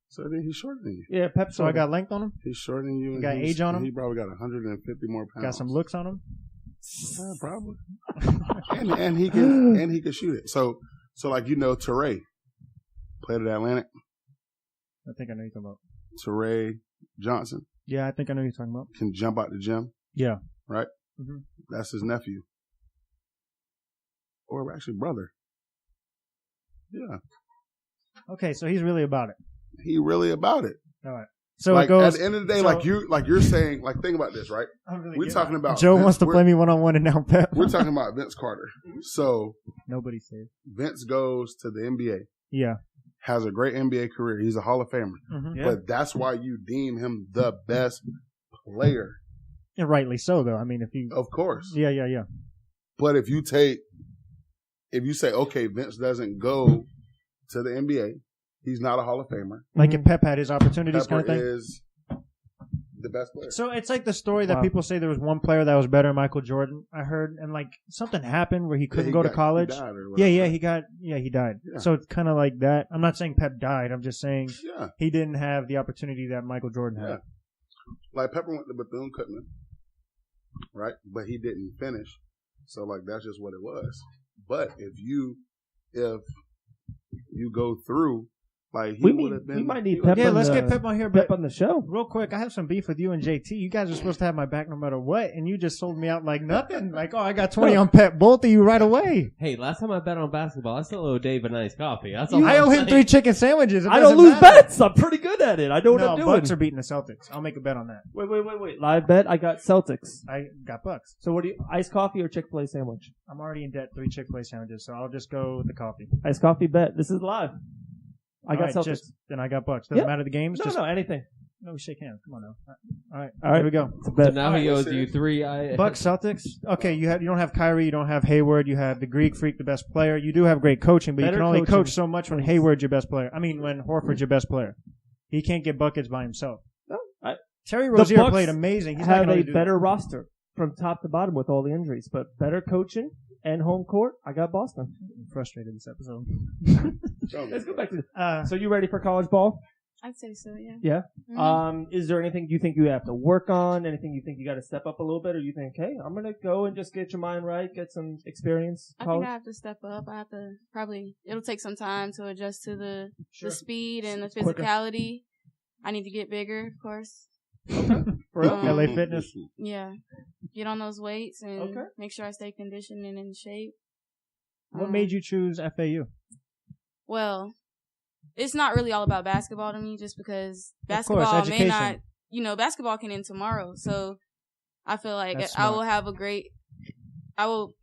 So then he's shorter than you. Yeah, Pep. So I got length on him. He's shorter than you. You got age on him. He probably got 150 more pounds. Got some looks on him. Probably. and he can shoot it. So like Teray played at Atlantic. I think I know you're talking about. Teray Johnson. Yeah, I think I know you're talking about. Can jump out the gym. Yeah. Right? Mm-hmm. That's his nephew. Or actually brother. Yeah. Okay, so he's really about it. He really about it. All right. So like, it goes. At the end of the day, you're saying, think about this, right? We're talking about Joe wants to play me one-on-one and now Pep. We're talking about Vince Carter. So nobody says. Vince goes to the NBA. Yeah. Has a great NBA career. He's a Hall of Famer. Mm-hmm. Yeah. But that's why you deem him the best player. And rightly so, though. I mean, if you. Of course. Yeah. But if you say, okay, Vince doesn't go to the NBA, he's not a Hall of Famer. Like if Pep had his opportunities, Pepper kind of thing. Is the best player. So it's like the story that people say there was one player that was better than Michael Jordan. I heard, and like something happened where he couldn't go to college. He died he died. Yeah. So it's kind of like that. I'm not saying Pep died. I'm just saying he didn't have the opportunity that Michael Jordan had. Like Pepper went to Bethune-Cookman, right? But he didn't finish. So like that's just what it was. But if you go through, like he would have been. We might need Pep. Yeah, let's get Pep on here. But Pep on the show. Real quick, I have some beef with you and JT. You guys are supposed to have my back no matter what, and you just sold me out like nothing. Like, I got 20 on Pep, both of you right away. Hey, last time I bet on basketball, I still owe Dave a nice coffee. That's all I owe him 3 chicken sandwiches. I don't lose bets. I'm pretty good at it. I know what I'm doing. Bucks are beating the Celtics. I'll make a bet on that. Wait. Live bet. I got Celtics. I got Bucks. So what do you? Iced coffee or Chick-fil-A sandwich? I'm already in debt. 3 Chick-fil-A sandwiches, so I'll just go with the coffee. Iced coffee bet. This is live. I got Celtics. Then I got Bucks. Doesn't matter the games? No, anything. No, we shake hands. Come on now. All right. Here we go. So now he owes you 3. Bucks, Celtics. Okay, you don't have Kyrie, you don't have Hayward, you have the Greek Freak, the best player. You do have great coaching, but you can only coach so much when Hayward's your best player. I mean, when Horford's your best player. He can't get buckets by himself. No, Terry Rozier played amazing. He's have a better roster from top to bottom with all the injuries, but better coaching and home court. I got Boston. I'm frustrated this episode. Let's go back to so you ready for college ball? I'd say so, yeah. Yeah? Mm-hmm. Is there anything you think you have to work on? Anything you think you got to step up a little bit? Or you think, hey, I'm going to go and just get your mind right, get some experience? I think I have to step up. I have to it'll take some time to adjust to the speed and the physicality. I need to get bigger, of course. Okay. For real? LA Fitness? Yeah. Get on those weights and make sure I stay conditioned and in shape. What made you choose FAU? Well, it's not really all about basketball to me, just because basketball may not, basketball can end tomorrow. So I feel like I will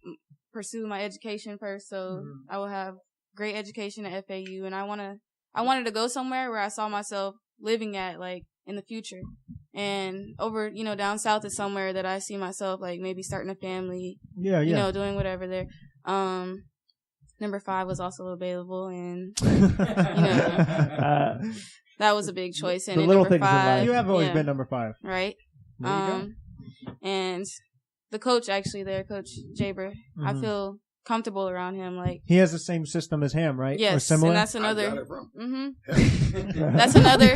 pursue my education first. So I will have great education at FAU, and I wanted to go somewhere where I saw myself living at, like, in the future. And over, down south is somewhere that I see myself, like, maybe starting a family. Yeah. Doing whatever there. Number 5 was also available, and that was a big choice. And the little number things 5, in life. You have always been number 5, right? And the coach actually there, Coach Jayla, I feel comfortable around him. Like, he has the same system as Hamm, right? Yes, or similar? And that's another. I got it from. That's another.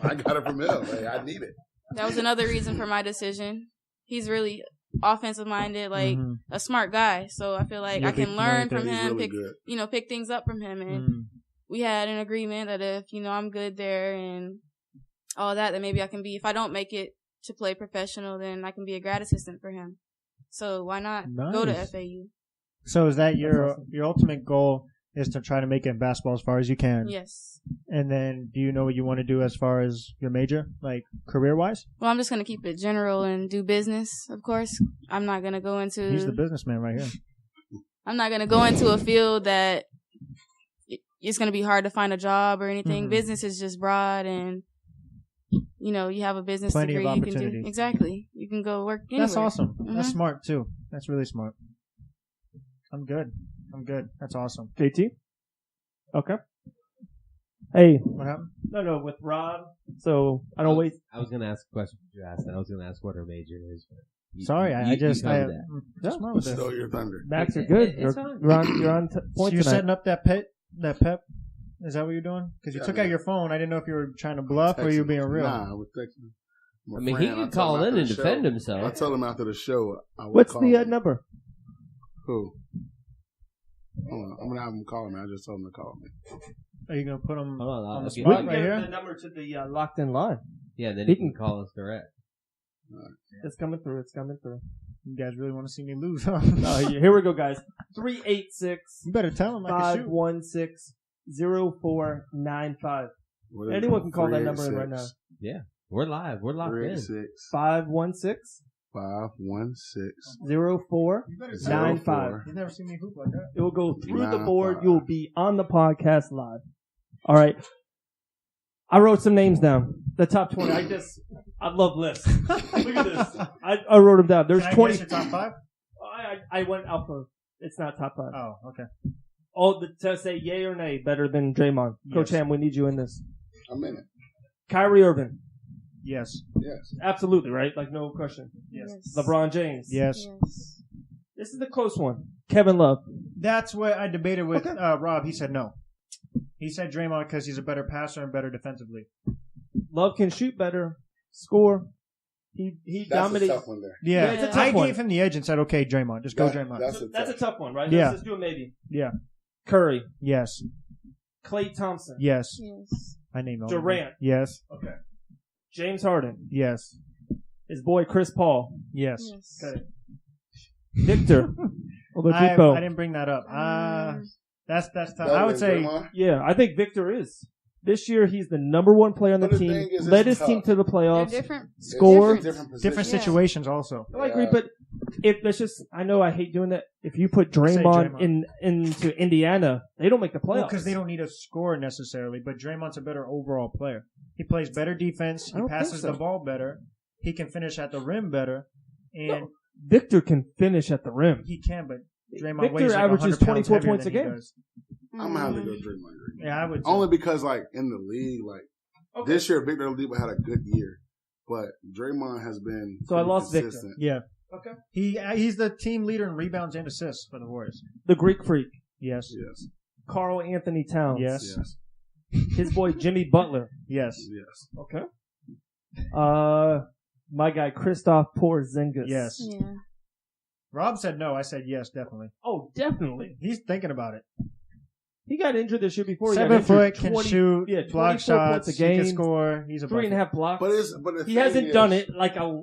I got it from him. Like, I need it. That was another reason for my decision. He's really offensive minded, like a smart guy. So I feel like I can learn from him, really pick things up from him. And we had an agreement that if, I'm good there and all that maybe I can be, if I don't make it to play professional, then I can be a grad assistant for him. So why not go to FAU? So is that your ultimate goal, is to try to make it in basketball as far as you can? Yes. And then do you know what you want to do as far as your major, like career-wise? Well, I'm just going to keep it general and do business, of course. I'm not going to go into... He's the businessman right here. I'm not going to go into a field that it's going to be hard to find a job or anything. Business is just broad, and, you have a business Plenty degree. Of opportunities. You can exactly. You can go work anywhere. That's awesome. That's smart, too. That's really smart. I'm good. That's awesome. JT? Okay. Hey. What happened? No, with Rob. So, I don't waste. I was going to ask a question you asked, and I was going to ask what her major is. Sorry, I just smart with this. Stole your thunder. Max, you're good. You're on point. So you're setting up that Pep? Is that what you're doing? Because you took out your phone. I didn't know if you were trying to bluff or you were being real. Nah, I was texting. I mean, he can call in and defend himself. I told him after the show. What's the number? Who? Hold on. I'm going to have him call me. I just told him to call me. Are you going to put him on the We spot can right give here? the number to the locked in line. Yeah, then he can call us direct. It's coming through. It's coming through. You guys really want to see me lose, huh? Here we go, guys. 386. You better tell him I can shoot. 516-0495. Anyone can call that number in right now. Yeah. We're live. We're locked in. 516 0495. You've never seen me hoop like that. It will go through the board. You'll be on the podcast live. All right. I wrote some names down. The top 20. I love lists. Look at this. I wrote them down. There's 20. Your top 5? I went alpha. It's not top 5. Oh, okay. To say yay or nay better than Draymond. Yes. Coach Hamm, we need you in this. I'm in it. Kyrie Irving. Yes. Yes. Absolutely, right? Like, no question. Yes. LeBron James. Yes. This is the close one. Kevin Love. That's what I debated with Rob. He said no. He said Draymond because he's a better passer and better defensively. Love can shoot better, score. He dominates. That's a tough one there. Yeah. It's a tough I one. gave him the edge and said, okay, Draymond. Just go Draymond. That's a tough one, right? Yeah. Let's do it maybe. Yeah. Curry. Yes. Klay Thompson. Yes. I named all Durant. Yes. Okay. James Harden. Yes. His boy Chris Paul. Yes. Okay. Victor. I didn't bring that up. That's tough. I would say, yeah, I think Victor is. This year, he's the number 1 player on the team. Led his team to the playoffs. Score. Different situations also. I agree, but I know I hate doing that. If you put Draymond into Indiana, they don't make the playoffs. Because they don't need a score necessarily, but Draymond's a better overall player. He plays better defense. He passes the ball better. He can finish at the rim better. And Victor can finish at the rim. He can, but Draymond Victor weighs like averages 24 points a game. I'm gonna have to go Draymond. Yeah, I would. Only because, like, in the league, this year, Victor Oladipo had a good year, but Draymond has been so I lost consistent. Victor. Yeah. Okay. He's the team leader in rebounds and assists for the Warriors. The Greek Freak. Yes. Yes. Carl Anthony Towns. Yes. His boy Jimmy Butler. Yes. Yes. Okay. My guy Kristaps Porzingis. Yes. Yeah. Rob said no. I said yes, definitely. Oh, definitely. He's thinking about it. He got injured this year before. 7 foot, can shoot, block points shots, a game, he can score. He's a 3.5 blocks. But he hasn't done it like a.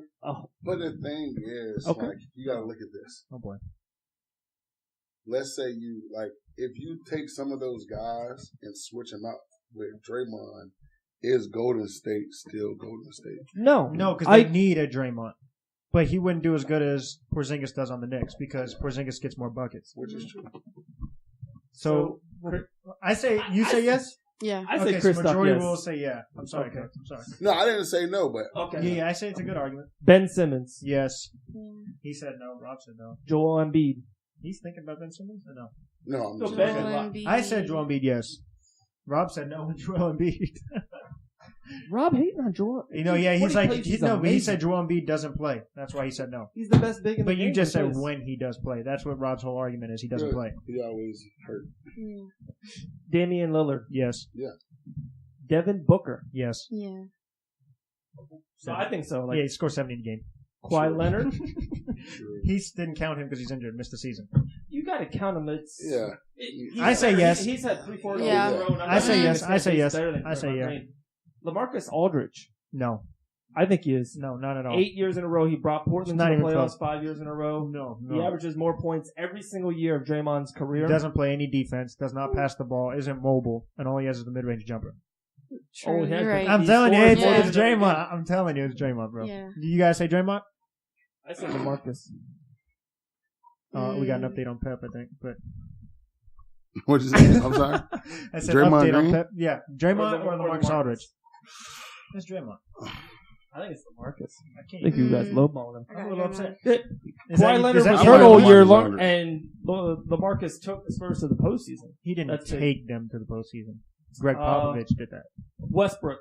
But the thing is, like, you got to look at this. Oh boy. Let's say if you take some of those guys and switch them out with Draymond, is Golden State still Golden State? No, because they need a Draymond. But he wouldn't do as good as Porzingis does on the Knicks because Porzingis gets more buckets. Which is true. So I say, you say yes? Yeah. I say so Kristaps, majority yes. will say yeah. I'm sorry, Coach. I'm sorry. No, I didn't say no, but Yeah, I say it's a good argument. Ben Simmons. Yes. Yeah. He said no. Rob said no. Joel Embiid. He's thinking about Ben Simmons or no? No, I'm So just Ben- Embiid. I said Joel Embiid, yes. Rob said no with Joel Embiid. Rob hating on Joel. He's like, but he amazing. said Joel Embiid doesn't play. That's why he said no. He's the best big in the But game. you just when he said plays. when he does play. That's what Rob's whole argument is. He doesn't play. he always hurt. Yeah. Damian Lillard. Yes. Yeah. Devin Booker. Yes. Yeah. So I think so. Like Yeah, he scored 70 in the game. Kawhi Leonard. He didn't count him because he's injured, missed the season. You got to count him. It's Yeah. I say yes. He's had 3-4 games Yeah. in a row. and I'm I not say saying yes. he's I say yes. better than I say Draymond yeah. Green. LaMarcus Aldridge. No. I think he is. No, not at all. 8 years in a row, he brought Portland It's to not the even playoffs. close. 5 years in a row. No. He averages more points every single year of Draymond's career. He doesn't play any defense, does not pass the ball, isn't mobile, and all he has is the mid-range jumper. True. he had You're the- right. I'm He telling you, scores it's more than Draymond. I'm telling you, it's Draymond, bro. Yeah. Do you guys say Draymond? I said LaMarcus. We got an update on Pep, I think. But What'd you say? I'm sorry. I said Draymond update on Green? Pep. Yeah, Draymond or Or LaMarcus LaMarcus. Aldridge. It's Draymond. I think it's LaMarcus. I I can't. think you guys lowballing him. I got I'm a little Draymond. upset. Kawhi Is Leonard is was I'm hurt like all year LaMarcus long, Aldridge. and LaMarcus took the Spurs to the postseason. He didn't That's it. take them to the postseason. Greg Popovich did that. Westbrook.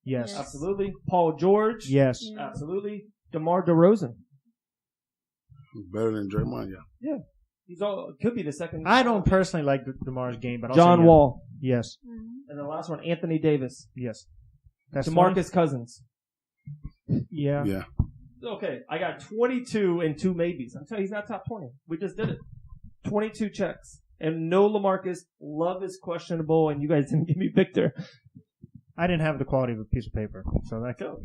Yes. Yes. Absolutely. Paul George. Yes. Yeah. Absolutely. DeMar DeRozan. Better than Draymond, yeah. He's all could be the second. I don't personally like DeMar's game, but I'll John say yeah. Wall. Yes. Mhm. And the last one, Anthony Davis. Yes. That's DeMarcus Cousins. Yeah. Yeah. Okay, I got 22 and 2 maybes. I'm telling you, he's not top 20. We just did it. 22 checks. And no LaMarcus. Love is questionable, and you guys didn't give me Victor. I didn't have the quality of a piece of paper, so that goes.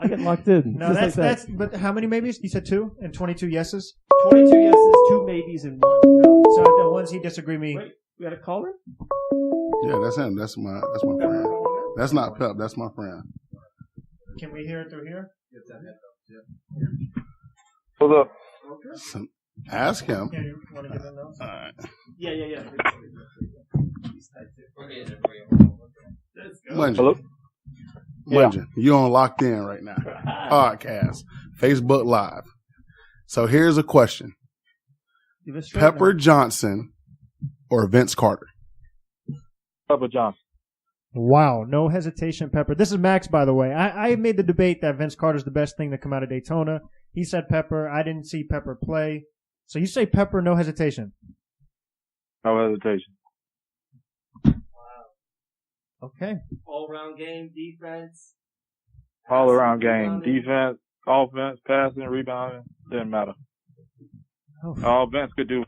I get locked in. No, that's. But how many maybes? You said 2 and 22 yeses. 22 yeses, 2 maybes, and 1 no. So the ones he disagreed me. Wait, we got a caller? Yeah, that's him. That's my friend. That's not Pep. That's my friend. Can we hear it through here? What's up? So, ask him. Yeah, you want to get in those? All right. Yeah. Hello? Munjan, you on Locked In right now. Podcast. Facebook Live. So here's a question. Pepper Johnson or Vince Carter? Pepper Johnson. Wow, no hesitation, Pepper. This is Max, by the way. I made the debate that Vince Carter's the best thing to come out of Daytona. He said Pepper. I didn't see Pepper play. So you say Pepper, no hesitation? No hesitation. Okay. All-around game, defense. All-around game. Defense, offense, passing, rebounding. Didn't matter. Oh. All Vince could do.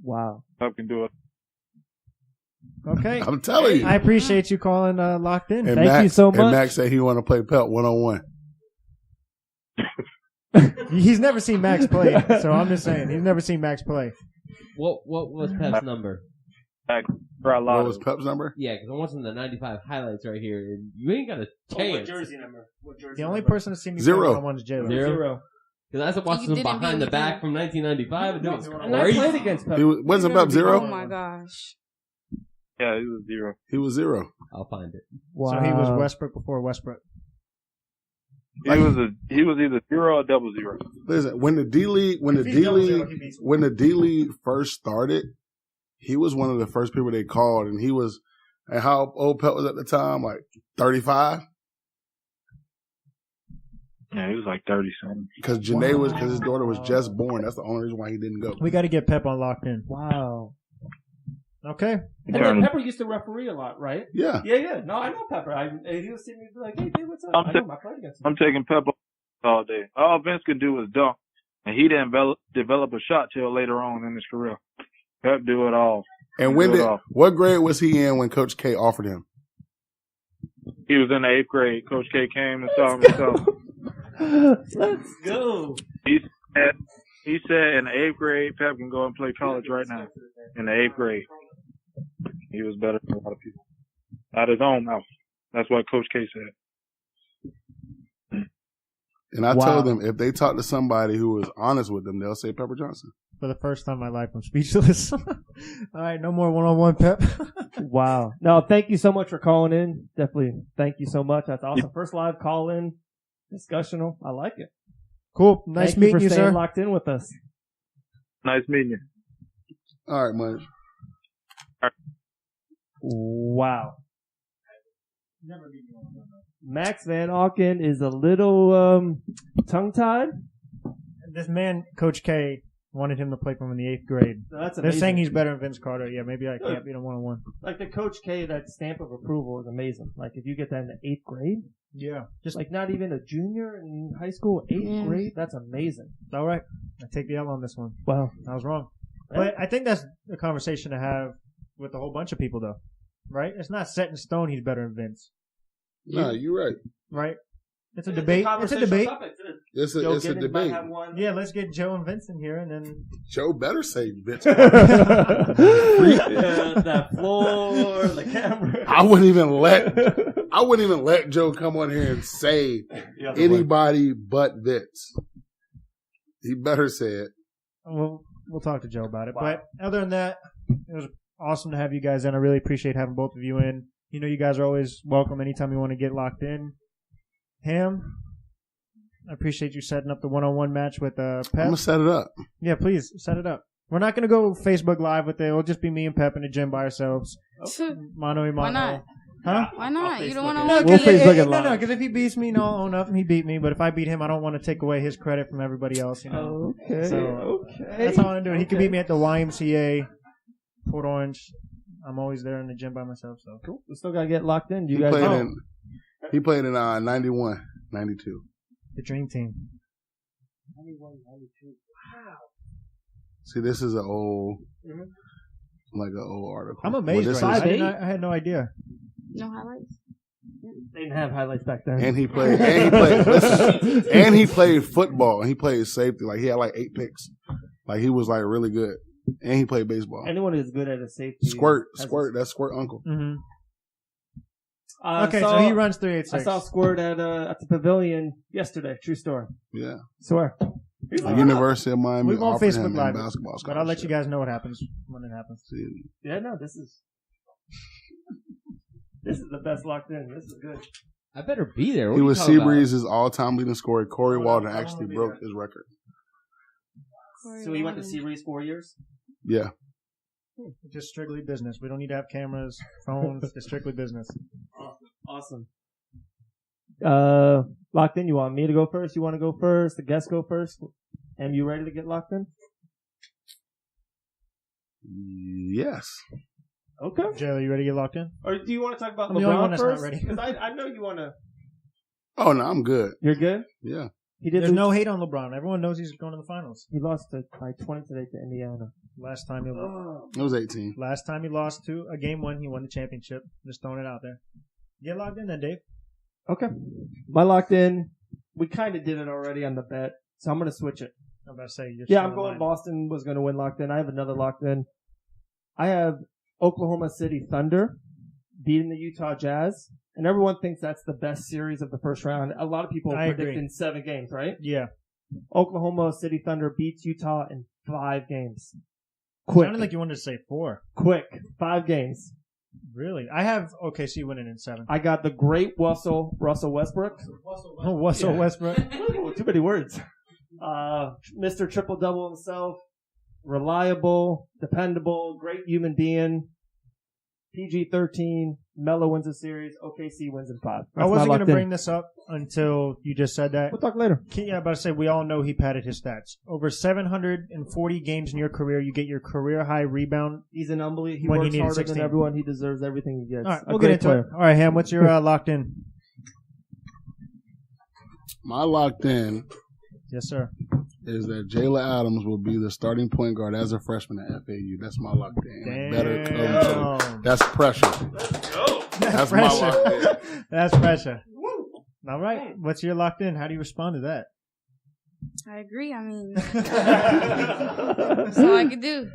Wow. Pep can do it. Okay. I'm telling you. I appreciate you calling Locked In. And Thank you so much. And Max said he want to play Pep 1-on-1. He's never seen Max play, so I'm just saying. He's never seen Max play. What was Pep's number? What was Pep's number? Yeah, because I'm watching the 95 highlights right here, and you ain't got a chance. What jersey number? The only person that's seen me play 0. one-on-one is Jayla. 0. Because I watched You them didn't behind beat the back him. from 1995, and it was And I played crazy. against Pep. Wasn't Pep 0? Oh my gosh. Yeah, he was 0. He was 0. I'll find it. Wow. So he was Westbrook before Westbrook. He was either 0 or 00. Listen, when the D League first started, he was one of the first people they called, and he was, and how old Pep was at the time, like 35. Yeah, he was like 30-something. Because his daughter was just born. That's the only reason why he didn't go. We got to get Pep on Locked In. Wow. Okay. And then Pepper used to referee a lot, right? Yeah. Yeah. No, I know Pepper. He was sitting there like, hey, dude, what's up? I know I played against him. I'm taking Pepper all day. All Vince could do was dunk, and he didn't develop a shot till later on in his career. Pep do it all. And what grade was he in when Coach K offered him? He was in the 8th grade. Coach K came and saw him himself. Let's go. He said in the 8th grade, Pep can go and play college right now. In the 8th grade. He was better than a lot of people. Out his own mouth. That's what Coach K said. And I told them if they talk to somebody who was honest with them, they'll say Pepper Johnson. For the first time in my life, I'm speechless. All right, no more one-on-one, Pep. Wow. No, thank you so much for calling in. Definitely. Thank you so much. That's awesome. First live call-in. Discussional. I like it. Cool. Nice meeting you, sir. Thank you for staying sir. locked in with us. Nice meeting you. All right, Munch. Wow. Max Van Auken is a little tongue-tied. This man, Coach K, wanted him to play from in the 8th grade. So that's They're amazing. saying he's better than Vince Carter. Yeah, maybe I can't beat him one-on-one. Like the Coach K, that stamp of approval is amazing. Like if you get that in the 8th grade, Yeah. just like not even a junior in high school, 8th grade, that's amazing. All right. I take the L on this one. Wow. I was wrong. But I think that's a conversation to have with a whole bunch of people, though. Right? It's not set in stone he's better than Vince. No, you're right. Right? It's a debate. It's a debate. It's a debate. Yeah, let's get Joe and Vince in here, and then Joe better say Vince. That floor, the camera. I wouldn't even let Joe come on here and say anybody but Vince. He better say it. We'll talk to Joe about it. Wow. But other than that, it was awesome to have you guys in. I really appreciate having both of you in. You know, you guys are always welcome anytime you want to get locked in. Ham, I appreciate you setting up the one-on-one match with Pep. I'm going to set it up. Yeah, please, set it up. We're not going to go Facebook Live with it. It'll just be me and Pep in the gym by ourselves. Mano y mano. Why not? Huh? Why not? You don't want to No, We'll Facebook it live. No, because if he beats me, I'll own up and he beat me. But if I beat him, I don't want to take away his credit from everybody else, you know. Okay. So that's all I'm doing. He could beat me at the YMCA, Port Orange. I'm always there in the gym by myself. So cool. We still gotta get locked in. Do you guys know? He played in 91, 92. The dream team. 91, 92. Wow. See, this is an old, like an old article. I'm amazed. Right now. I had no idea. No highlights. They didn't have highlights back then. And he played. Listen, and he played football. And he played safety. Like he had like 8 picks. Like he was like really good. And he played baseball. Anyone who's good at a safety. Squirt. That's Squirt uncle. Mm-hmm. So he runs 3.86. I saw Squirt at the pavilion yesterday. True story. Yeah. Swear. The University of Miami. We won't Facebook Live, basketball but I'll let you guys know what happens when it happens. Yeah, no, this is the best locked in. This is good. I better be there. He was Seabreeze's all-time leading scorer. Corey Walden actually broke his record. So he went to Seabreeze 4 years? Yeah. Just strictly business. We don't need to have cameras, phones. Just strictly business. Awesome. Locked in. You want me to go first? You want to go first? The guests go first? Am you ready to get locked in? Yes. Okay. Jayla, you ready to get locked in? Or do you want to talk about I'm the only one LeBron that's first? not ready. Because I know you want to. Oh, no, I'm good. You're good? Yeah. There's no hate on LeBron. Everyone knows he's going to the finals. He lost by 20 today to Indiana. Last time he lost. It was 18. Last time he lost to a game 1, he won the championship. Just throwing it out there. Get locked in then, Dave. Okay. My locked in, we kind of did it already on the bet, so I'm going to switch it. I'm about to say. I'm going Boston was going to win locked in. I have another locked in. I have Oklahoma City Thunder beating the Utah Jazz. And everyone thinks that's the best series of the first round. A lot of people predict in 7 games, right? Yeah. Oklahoma City Thunder beats Utah in 5 games. Quick. Sounded like you wanted to say 4. Quick. 5 games. Really? I have OKC winning in 7. I got the great Russell Westbrook. Russell Westbrook. Ooh, too many words. Mr. Triple-Double himself. Reliable, dependable, great human being. PG-13, Melo wins a series, OKC wins in 5. I wasn't going to bring this up until you just said that. We'll talk later. Yeah, about to say, we all know he padded his stats. Over 740 games in your career, you get your career high rebound. He's an unbelievable. He works harder 16. Than everyone. He deserves everything he gets. All right, we'll get into it. All right, Ham, what's your locked in? My locked in. Yes, sir. Is that Jayla Adams will be the starting point guard as a freshman at FAU. That's my locked in. Damn. Better come. That's pressure. Let's go. That's my locked in. That's pressure. All right. What's your locked in? How do you respond to that? I agree. I mean, that's all I could do. Do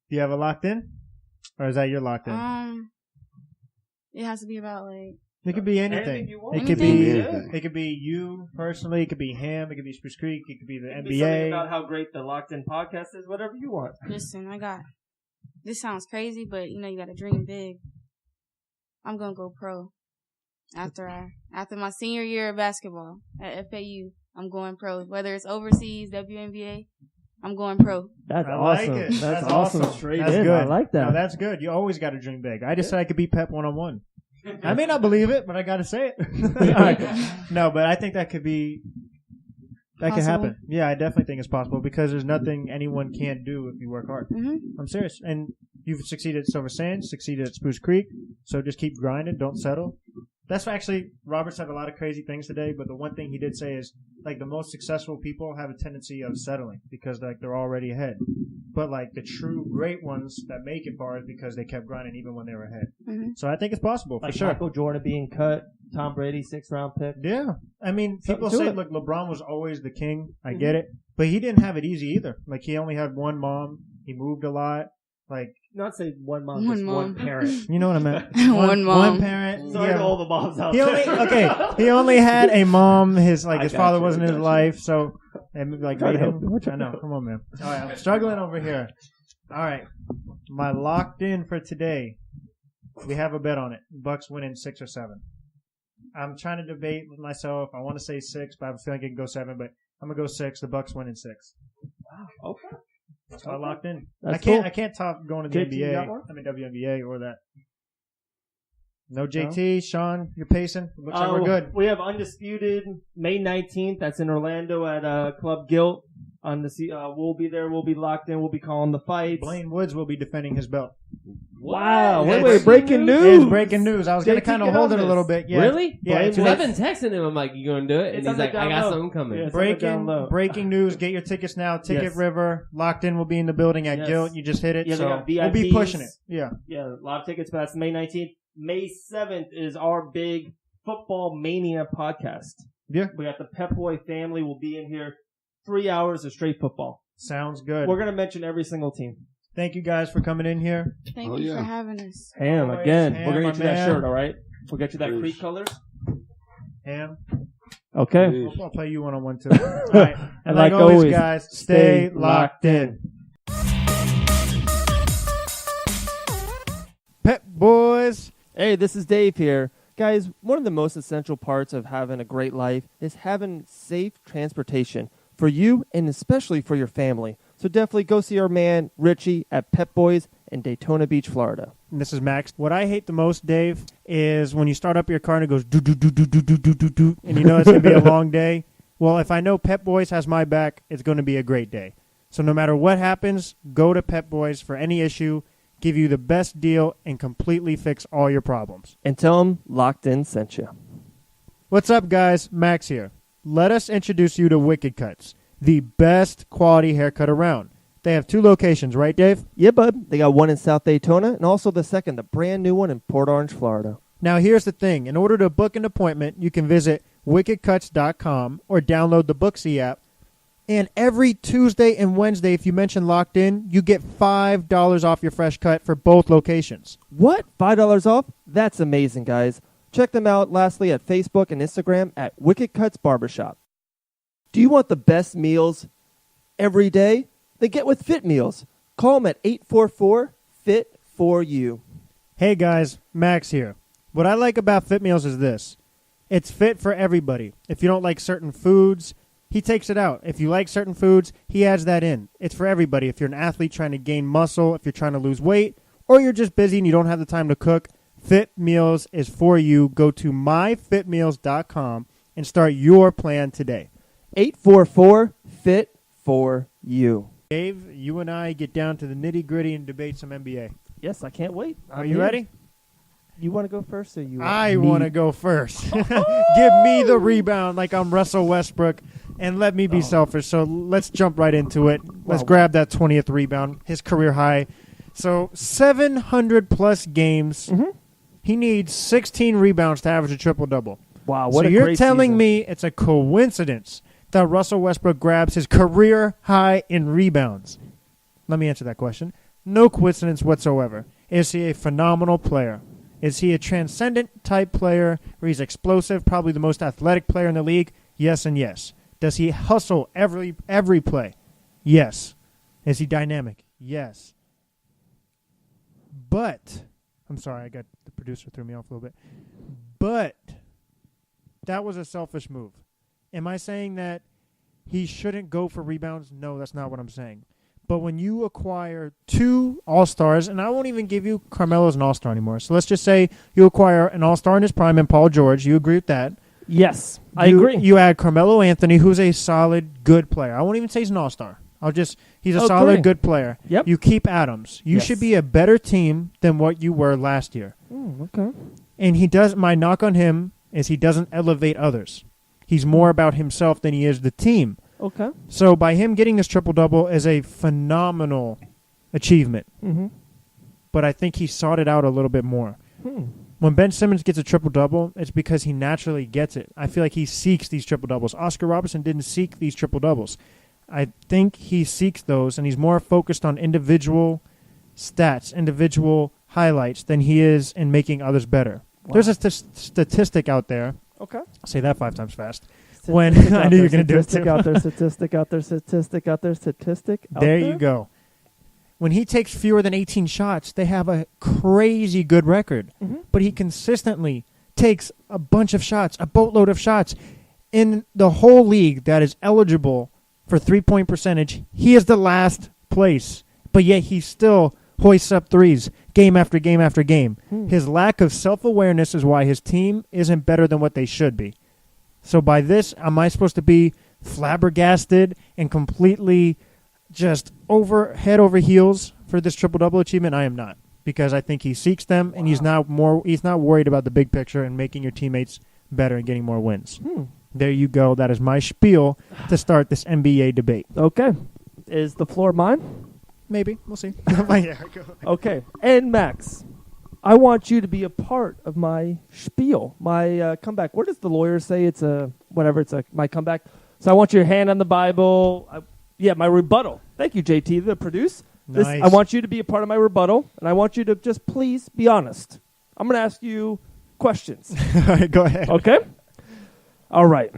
you have a locked in? Or is that your locked in? It has to be about like. It could be anything. It could be anything. It could be you personally. It could be Ham. It could be Spruce Creek. It could be the NBA. Be something about how great the Locked In podcast is. Whatever you want. Listen, this sounds crazy, but you got to dream big. I'm gonna go pro after my senior year of basketball at FAU. I'm going pro. Whether it's overseas, WNBA, I'm going pro. That's awesome. Like it. That's awesome. Straight that's in. Good. I like that. No, that's good. You always got to dream big. I just said I could beat Pep 1-on-1. I may not believe it, but I got to say it. All right. No, but I think that could be. That can happen. Yeah, I definitely think it's possible because there's nothing anyone can't do if you work hard. Mm-hmm. I'm serious. And you've succeeded at Silver Sands, succeeded at Spruce Creek, so just keep grinding. Don't settle. That's actually, Robert said a lot of crazy things today, but the one thing he did say is, like, the most successful people have a tendency of settling because, like, they're already ahead. But, like, the true great ones that make it far is because they kept grinding even when they were ahead. Mm-hmm. So I think it's possible, like for sure. Michael Jordan being cut, Tom Brady, 6th-round pick. Yeah. I mean, people say, look, LeBron was always the king. I get it. But he didn't have it easy either. Like, he only had one mom. He moved a lot. Like, not say one mom, just one parent. You know what I meant? One mom. One parent. Sorry to all the moms out there. He only had a mom. His father wasn't in his life, so and like I know. Come on, man. All right, I'm struggling over here. All right, my locked in for today. We have a bet on it. Bucks winning 6 or 7. I'm trying to debate with myself. I want to say 6, but I feel like it can go 7. But I'm gonna go 6. The Bucks winning 6. Wow. Okay. That's why I locked in. That's I can't top going to the JT, NBA. I mean WNBA or that. No JT, Sean, you're pacing. Looks like we're good. We have undisputed May 19th. That's in Orlando at Club Gilt. On the we'll be there. We'll be locked in. We'll be calling the fights. Blaine Woods will be defending his belt. Wow. What? Wait, breaking news. It's breaking news. I was going to kind of hold it a little bit. Yeah. Really? Yeah. Because I've been texting him. I'm like, you going to do it? And he's like, I got something coming. Yeah, breaking news. Get your tickets now. Ticket Yes. River. Locked In will be in the building at Guilt. You just hit it. Yeah, so they we'll got be VIPs. pushing it. Yeah. Yeah, a lot of tickets, but that's May 19th. May 7th is our big Football Mania podcast. Yeah. We got the Pep-Boy family will be in here. 3 hours of straight football. Sounds good. We're going to mention every single team. Thank you guys for coming in here. Thank you for having us. Hamm, again. Hamm, We're going to get you my that man. shirt, all right? We'll get you that Please. Creek colors. Ham. Okay. I'll play you one-on-one too. All right. And like like always, always, guys, stay locked in. Pep-Boys. Hey, this is Dave here. Guys, one of the most essential parts of having a great life is having safe transportation for you and especially for your family. So definitely go see our man, Richie, at Pep-Boys in Daytona Beach, Florida. And this is Max. What I hate the most, Dave, is when you start up your car and it goes do do do do do do do do do, and you know it's gonna be a long day. Well, if I know Pep-Boys has my back, it's gonna be a great day. So no matter what happens, go to Pep-Boys for any issue, give you the best deal, and completely fix all your problems. And tell them Locked In sent you. What's up, guys? Max here. Let us introduce you to Wicked Cutz, the best quality haircut around. They have 2 locations, right, Dave? Yeah, bud. They got one in South Daytona and also the second, the brand new one in Port Orange, Florida. Now, here's the thing. In order to book an appointment, you can visit wickedcuts.com or download the Booksy app. And every Tuesday and Wednesday, if you mention Locked In, you get $5 off your fresh cut for both locations. What? $5 off? That's amazing, guys. Check them out, lastly, at Facebook and Instagram at Wicked Cutz Barbershop. Do you want the best meals every day? Then get with Fit Meals. Call them at 844-FIT-4U. Hey, guys. Max here. What I like about Fit Meals is this. It's fit for everybody. If you don't like certain foods, he takes it out. If you like certain foods, he adds that in. It's for everybody. If you're an athlete trying to gain muscle, if you're trying to lose weight, or you're just busy and you don't have the time to cook, Fit Meals is for you. Go to myfitmeals.com and start your plan today. 844-FIT-4U. Dave, you and I get down to the nitty-gritty and debate some NBA. Yes, I can't wait. Are you ready? You want to go first or you I want to go first. Give me the rebound like I'm Russell Westbrook, and let me be selfish. So let's jump right into it. Let's grab that 20th rebound, his career high. So 700-plus games. Mm-hmm. He needs 16 rebounds to average a triple-double. Wow, what so a you're great telling season. me it's a coincidence that Russell Westbrook grabs his career high in rebounds? Let me answer that question. No coincidence whatsoever. Is he a phenomenal player? Is he a transcendent type player where he's explosive, probably the most athletic player in the league? Yes and yes. Does he hustle every play? Yes. Is he dynamic? Yes. But, I'm sorry, I got the producer threw me off a little bit. But that was a selfish move. Am I saying that he shouldn't go for rebounds? No, that's not what I'm saying. But when you acquire 2 All-Stars, and I won't even give you Carmelo's an All-Star anymore. So let's just say you acquire an All-Star in his prime and Paul George. You agree with that? Yes, I agree. You add Carmelo Anthony, who's a solid, good player. I won't even say he's an All-Star. He's a solid, good player. Yep. You keep Adams. You should be a better team than what you were last year. Okay. And my knock on him is he doesn't elevate others. He's more about himself than he is the team. Okay. So by him getting this triple-double is a phenomenal achievement. Mm-hmm. But I think he sought it out a little bit more. When Ben Simmons gets a triple-double, it's because he naturally gets it. I feel like he seeks these triple-doubles. Oscar Robertson didn't seek these triple-doubles. I think he seeks those, and he's more focused on individual stats, individual highlights, than he is in making others better. Wow. There's a statistic out there. Okay. I'll say that 5 times fast. When I knew you were going to do it too. Statistic out there. There you go. When he takes fewer than 18 shots, they have a crazy good record. Mm-hmm. But he consistently takes a bunch of shots, a boatload of shots. In the whole league that is eligible for three-point percentage, he is the last place. But yet he still hoists up threes game after game after game. His lack of self-awareness is why his team isn't better than what they should be. So by this, am I supposed to be flabbergasted and completely just head over heels for this triple-double achievement? I am not. because I think he seeks them, and he's not worried about the big picture and making your teammates better and getting more wins. There you go. That is my spiel to start this NBA debate. Okay. Is the floor mine? Maybe. We'll see. Okay. And Max, I want you to be a part of my spiel, my comeback. What does the lawyer say? It's my comeback. So I want your hand on the Bible. My rebuttal. Thank you, JT, the produce. Nice. I want you to be a part of my rebuttal, and I want you to just please be honest. I'm going to ask you questions. All right, go ahead. Okay? All right.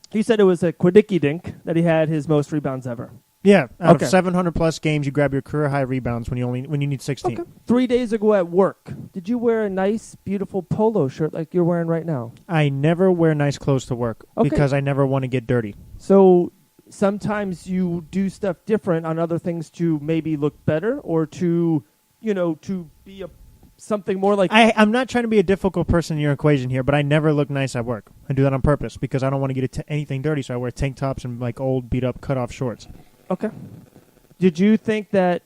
He said it was a quiddicky-dink that he had his most rebounds ever. Yeah, out of 700-plus games, you grab your career-high rebounds when you need 16. Okay. 3 days ago at work, did you wear a nice, beautiful polo shirt like you're wearing right now? I never wear nice clothes to work because I never want to get dirty. So sometimes you do stuff different on other things to maybe look better or to be something more like... I'm not trying to be a difficult person in your equation here, but I never look nice at work. I do that on purpose because I don't want to get anything dirty, so I wear tank tops and like old, beat-up, cut-off shorts. Okay. Did you think that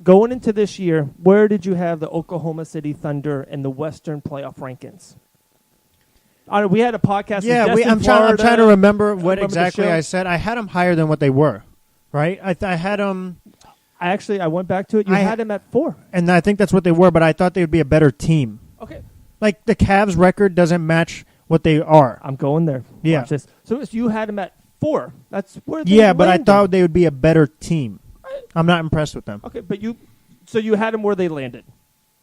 going into this year, where did you have the Oklahoma City Thunder in the Western playoff rankings? We had a podcast. Yeah, I'm trying to remember what exactly I said. I had them higher than what they were, right? I had them. I went back to it. You had them at 4, and I think that's what they were. But I thought they would be a better team. Okay. Like the Cavs' record doesn't match what they are. I'm going there. Yeah. Watch this. So you had them at 4. That's where they landed. But I thought they would be a better team. I'm not impressed with them. Okay, but you had them where they landed.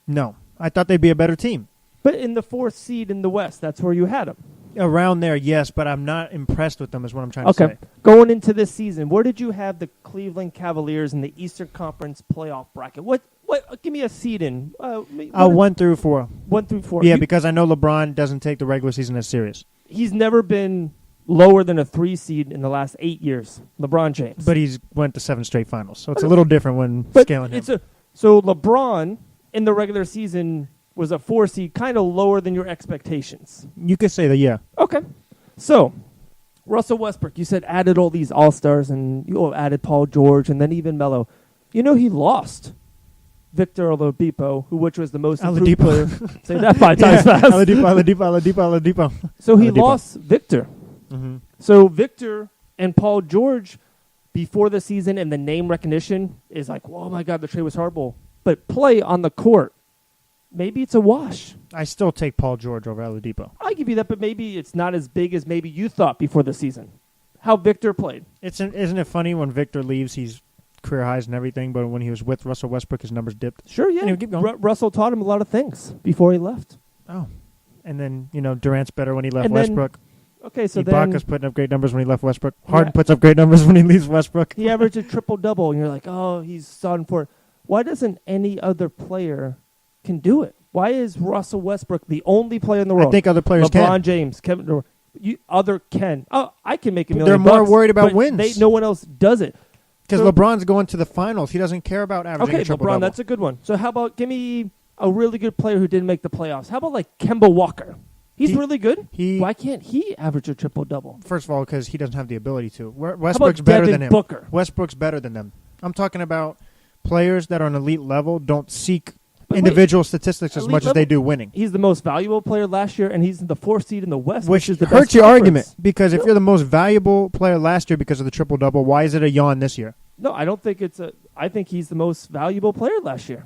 No, I thought they'd be a better team. But in the 4th seed in the West, that's where you had them. Around there, yes, but I'm not impressed with them is what I'm trying to say. Going into this season, where did you have the Cleveland Cavaliers in the Eastern Conference playoff bracket? What? Give me a seed in. 1 through 4. 1 through 4. Yeah, because I know LeBron doesn't take the regular season as serious. He's never been lower than a 3 seed in the last 8 years. LeBron James. But he's went to 7 straight finals, so it's a little different when scaling him. So LeBron in the regular season was a 4 seed, kind of lower than your expectations. You could say that, yeah. Okay. So, Russell Westbrook, you said added all these all-stars, and you added Paul George, and then even Melo. You know he lost Victor Oladipo, which was the most improved player. Say that 5 times fast. Oladipo. So he lost Victor. Mm-hmm. So Victor and Paul George, before the season and the name recognition, is like, oh my God, the trade was horrible. But play on the court, maybe it's a wash. I still take Paul George over Oladipo. I give you that, but maybe it's not as big as maybe you thought before the season. How Victor played. Isn't it funny when Victor leaves, he's career highs and everything, but when he was with Russell Westbrook, his numbers dipped? Sure, yeah. Anyway, keep going. Russell taught him a lot of things before he left. Oh. And then, Durant's better when he left Westbrook. Okay, so Ibaka's putting up great numbers when he left Westbrook. Harden puts up great numbers when he leaves Westbrook. He averaged a triple-double, and you're like, oh, he's son for it. Why doesn't any other player can do it? Why is Russell Westbrook the only player in the world? I think other players can. LeBron James, Kevin Durant. Other can. Oh, I can make $1 million. They're more worried about wins. No one else does it. Because LeBron's going to the finals. He doesn't care about averaging a triple-double. LeBron, that's a good one. So how about give me a really good player who didn't make the playoffs? How about like Kemba Walker? He's really good. Why can't he average a triple-double? First of all, because he doesn't have the ability to. Westbrook's better than him. Booker? Westbrook's better than them. I'm talking about players that are on elite level don't seek individual statistics as much as they do winning. He's the most valuable player last year, and he's in the 4th seed in the West, which is the hurts best your conference. argument, because if you're the most valuable player last year because of the triple-double, why is it a yawn this year? No, I don't think it's I think he's the most valuable player last year.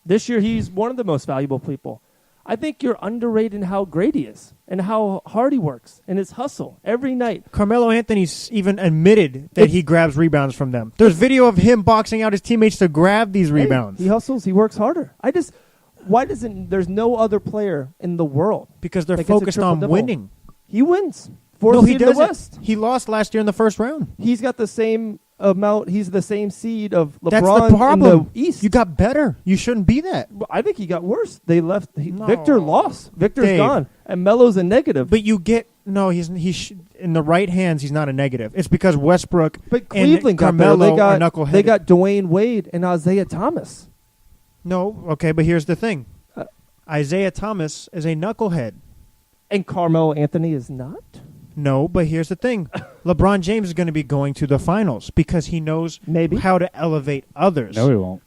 This year, he's one of the most valuable people. I think you're underrated in how great he is and how hard he works and his hustle every night. Carmelo Anthony's even admitted that he grabs rebounds from them. There's video of him boxing out his teammates to grab these rebounds. He hustles. He works harder. Why doesn't there's no other player in the world? Because they're focused on winning. He wins. 4th seed in the West. He lost last year in the first round. He's got the same amount. He's the same seed of LeBron. That's the problem. In the East. You got better. You shouldn't be that. I think he got worse. They left. Victor lost. Victor's gone, and Melo's a negative. But you get he's in the right hands. He's not a negative. It's because Westbrook but Cleveland and Carmelo are knuckleheaded. They got Dwayne Wade and Isaiah Thomas. No, okay, but here's the thing: Isaiah Thomas is a knucklehead, and Carmelo Anthony is not. No, but here's the thing. LeBron James is going to be going to the finals because he knows how to elevate others. No, he won't.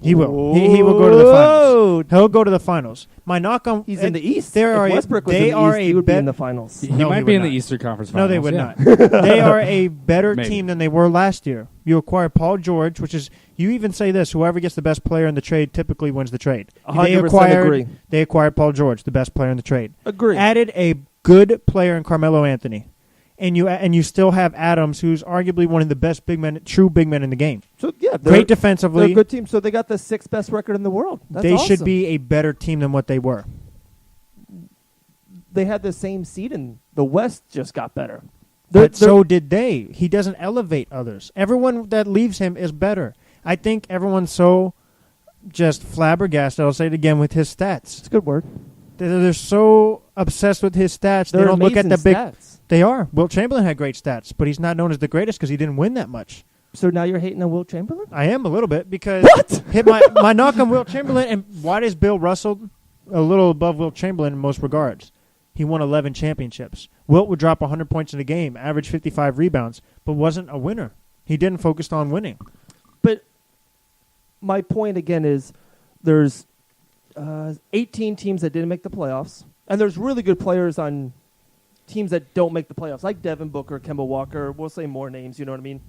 He will. He will go to the finals. He'll go to the finals. My knock on he's in the East. If Westbrook was in the East, he would be in the finals. He might be in the Eastern Conference No, Finals. they would not. They are a better team than they were last year. You acquire Paul George, which is you even say this: whoever gets the best player in the trade typically wins the trade. 100% agree. They acquired Paul George, the best player in the trade. Agree. Added a good player in Carmelo Anthony. And you still have Adams, who's arguably one of the best true big men in the game. So yeah, great defensively. They're a good team. So they got the 6th best record in the world. That's they awesome. should be a better team than what they were. They had the same seed, and the West just got better. But so did they. He doesn't elevate others. Everyone that leaves him is better. I think everyone's so just flabbergasted. I'll say it again with his stats. It's a good word. They're so obsessed with his stats. They're they don't look at the big stats. They are. Wilt Chamberlain had great stats, but he's not known as the greatest because he didn't win that much. So now you're hating on Wilt Chamberlain? I am a little bit because what? my knock on Wilt Chamberlain, and why is Bill Russell a little above Wilt Chamberlain in most regards? He won 11 championships. Wilt would drop 100 points in a game, average 55 rebounds, but wasn't a winner. He didn't focus on winning. But my point again is there's 18 teams that didn't make the playoffs, and there's really good players on teams that don't make the playoffs, like Devin Booker, Kemba Walker. We'll say more names, you know what I mean?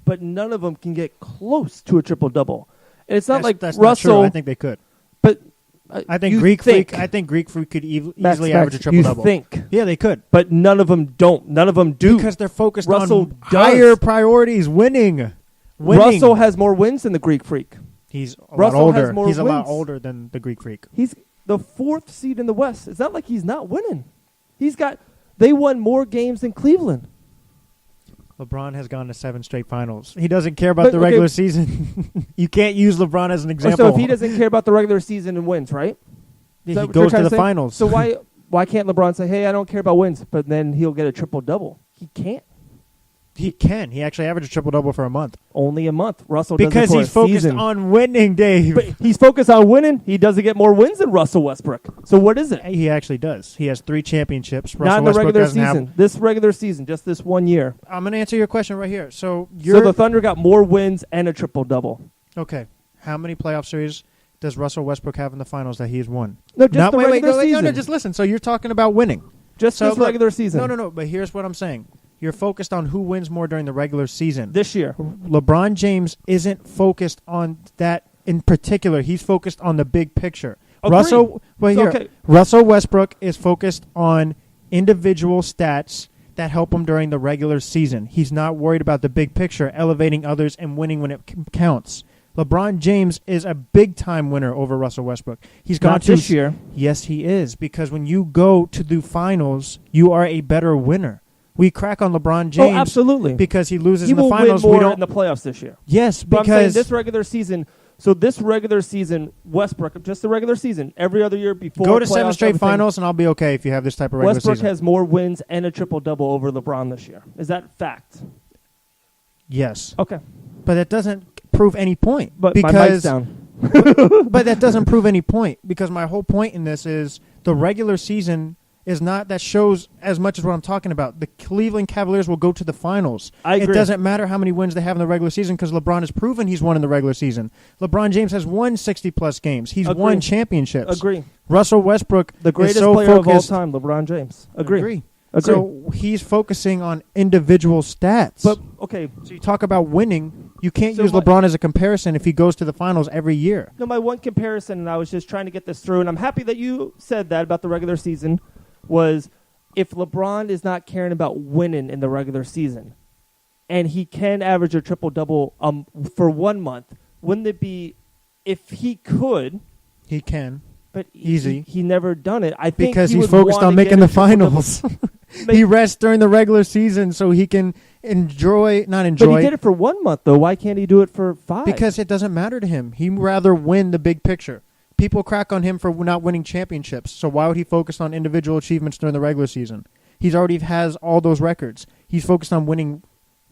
But none of them can get close to a triple-double. And it's not like that's Russell. Not true. I think they could. But I think Greek Freak could easily average a triple-double. You think. Yeah, they could. But none of them don't. None of them do. Because they're focused Russell on higher priorities, winning. Russell has more wins than the Greek Freak. He's a Russell lot older. has more He's a lot wins. older than the Greek Freak. He's the 4th seed in the West. It's not like he's not winning. They won more games than Cleveland. LeBron has gone to 7 straight finals. He doesn't care about the regular season. You can't use LeBron as an example. So if he doesn't care about the regular season and wins, right? He goes to the finals. So why can't LeBron say, hey, I don't care about wins, but then he'll get a triple-double? He can't. He can. He actually averaged a triple-double for a month. Only a month. Russell because does it for he's focused season. on winning, Dave. But he's focused on winning. He doesn't get more wins than Russell Westbrook. So what is it? He actually does. He has 3 championships. Not in the regular season. This regular season, just this 1 year. I'm going to answer your question right here. So the Thunder got more wins and a triple-double. Okay. How many playoff series does Russell Westbrook have in the finals that he's won? No, just the regular season. No, just listen. So you're talking about winning. Just this regular season. No. But here's what I'm saying. You're focused on who wins more during the regular season. This year. LeBron James isn't focused on that in particular. He's focused on the big picture. Agreed. Russell Westbrook is focused on individual stats that help him during the regular season. He's not worried about the big picture, elevating others and winning when it counts. LeBron James is a big-time winner over Russell Westbrook. He's gone Not this year. Yes, he is, because when you go to the finals, you are a better winner. We crack on LeBron James. Oh, absolutely. Because he loses in the finals. He will win more in the playoffs this year. Yes, but because I'm saying this regular season. So this regular season, Westbrook, just the regular season, every other year before go to playoffs, 7 straight finals, and I'll be okay if you have this type of regular Westbrook season. has more wins and a triple-double over LeBron this year. Is that fact? Yes. Okay. But that doesn't prove any point. But because, my mic's down. But that doesn't prove any point, because my whole point in this is the regular season is not that shows as much as what I'm talking about. The Cleveland Cavaliers will go to the finals. I agree. It doesn't matter how many wins they have in the regular season because LeBron has proven he's won in the regular season. LeBron James has won 60-plus games. He's won championships. Agree. Russell Westbrook the greatest is so player focused. of all time, LeBron James. Agree. So he's focusing on individual stats. But, okay. So you talk about winning. You can't use LeBron as a comparison if he goes to the finals every year. No, my one comparison, and I was just trying to get this through, and I'm happy that you said that about the regular season, was if LeBron is not caring about winning in the regular season and he can average a triple-double for 1 month, wouldn't it be, if he could... He can. But easy. He never done it. I think because he's focused on making the finals. He rests during the regular season so he can not enjoy. But he did it for 1 month, though. Why can't he do it for 5? Because it doesn't matter to him. He'd rather win the big picture. People crack on him for not winning championships. So why would he focus on individual achievements during the regular season? He's already has all those records. He's focused on winning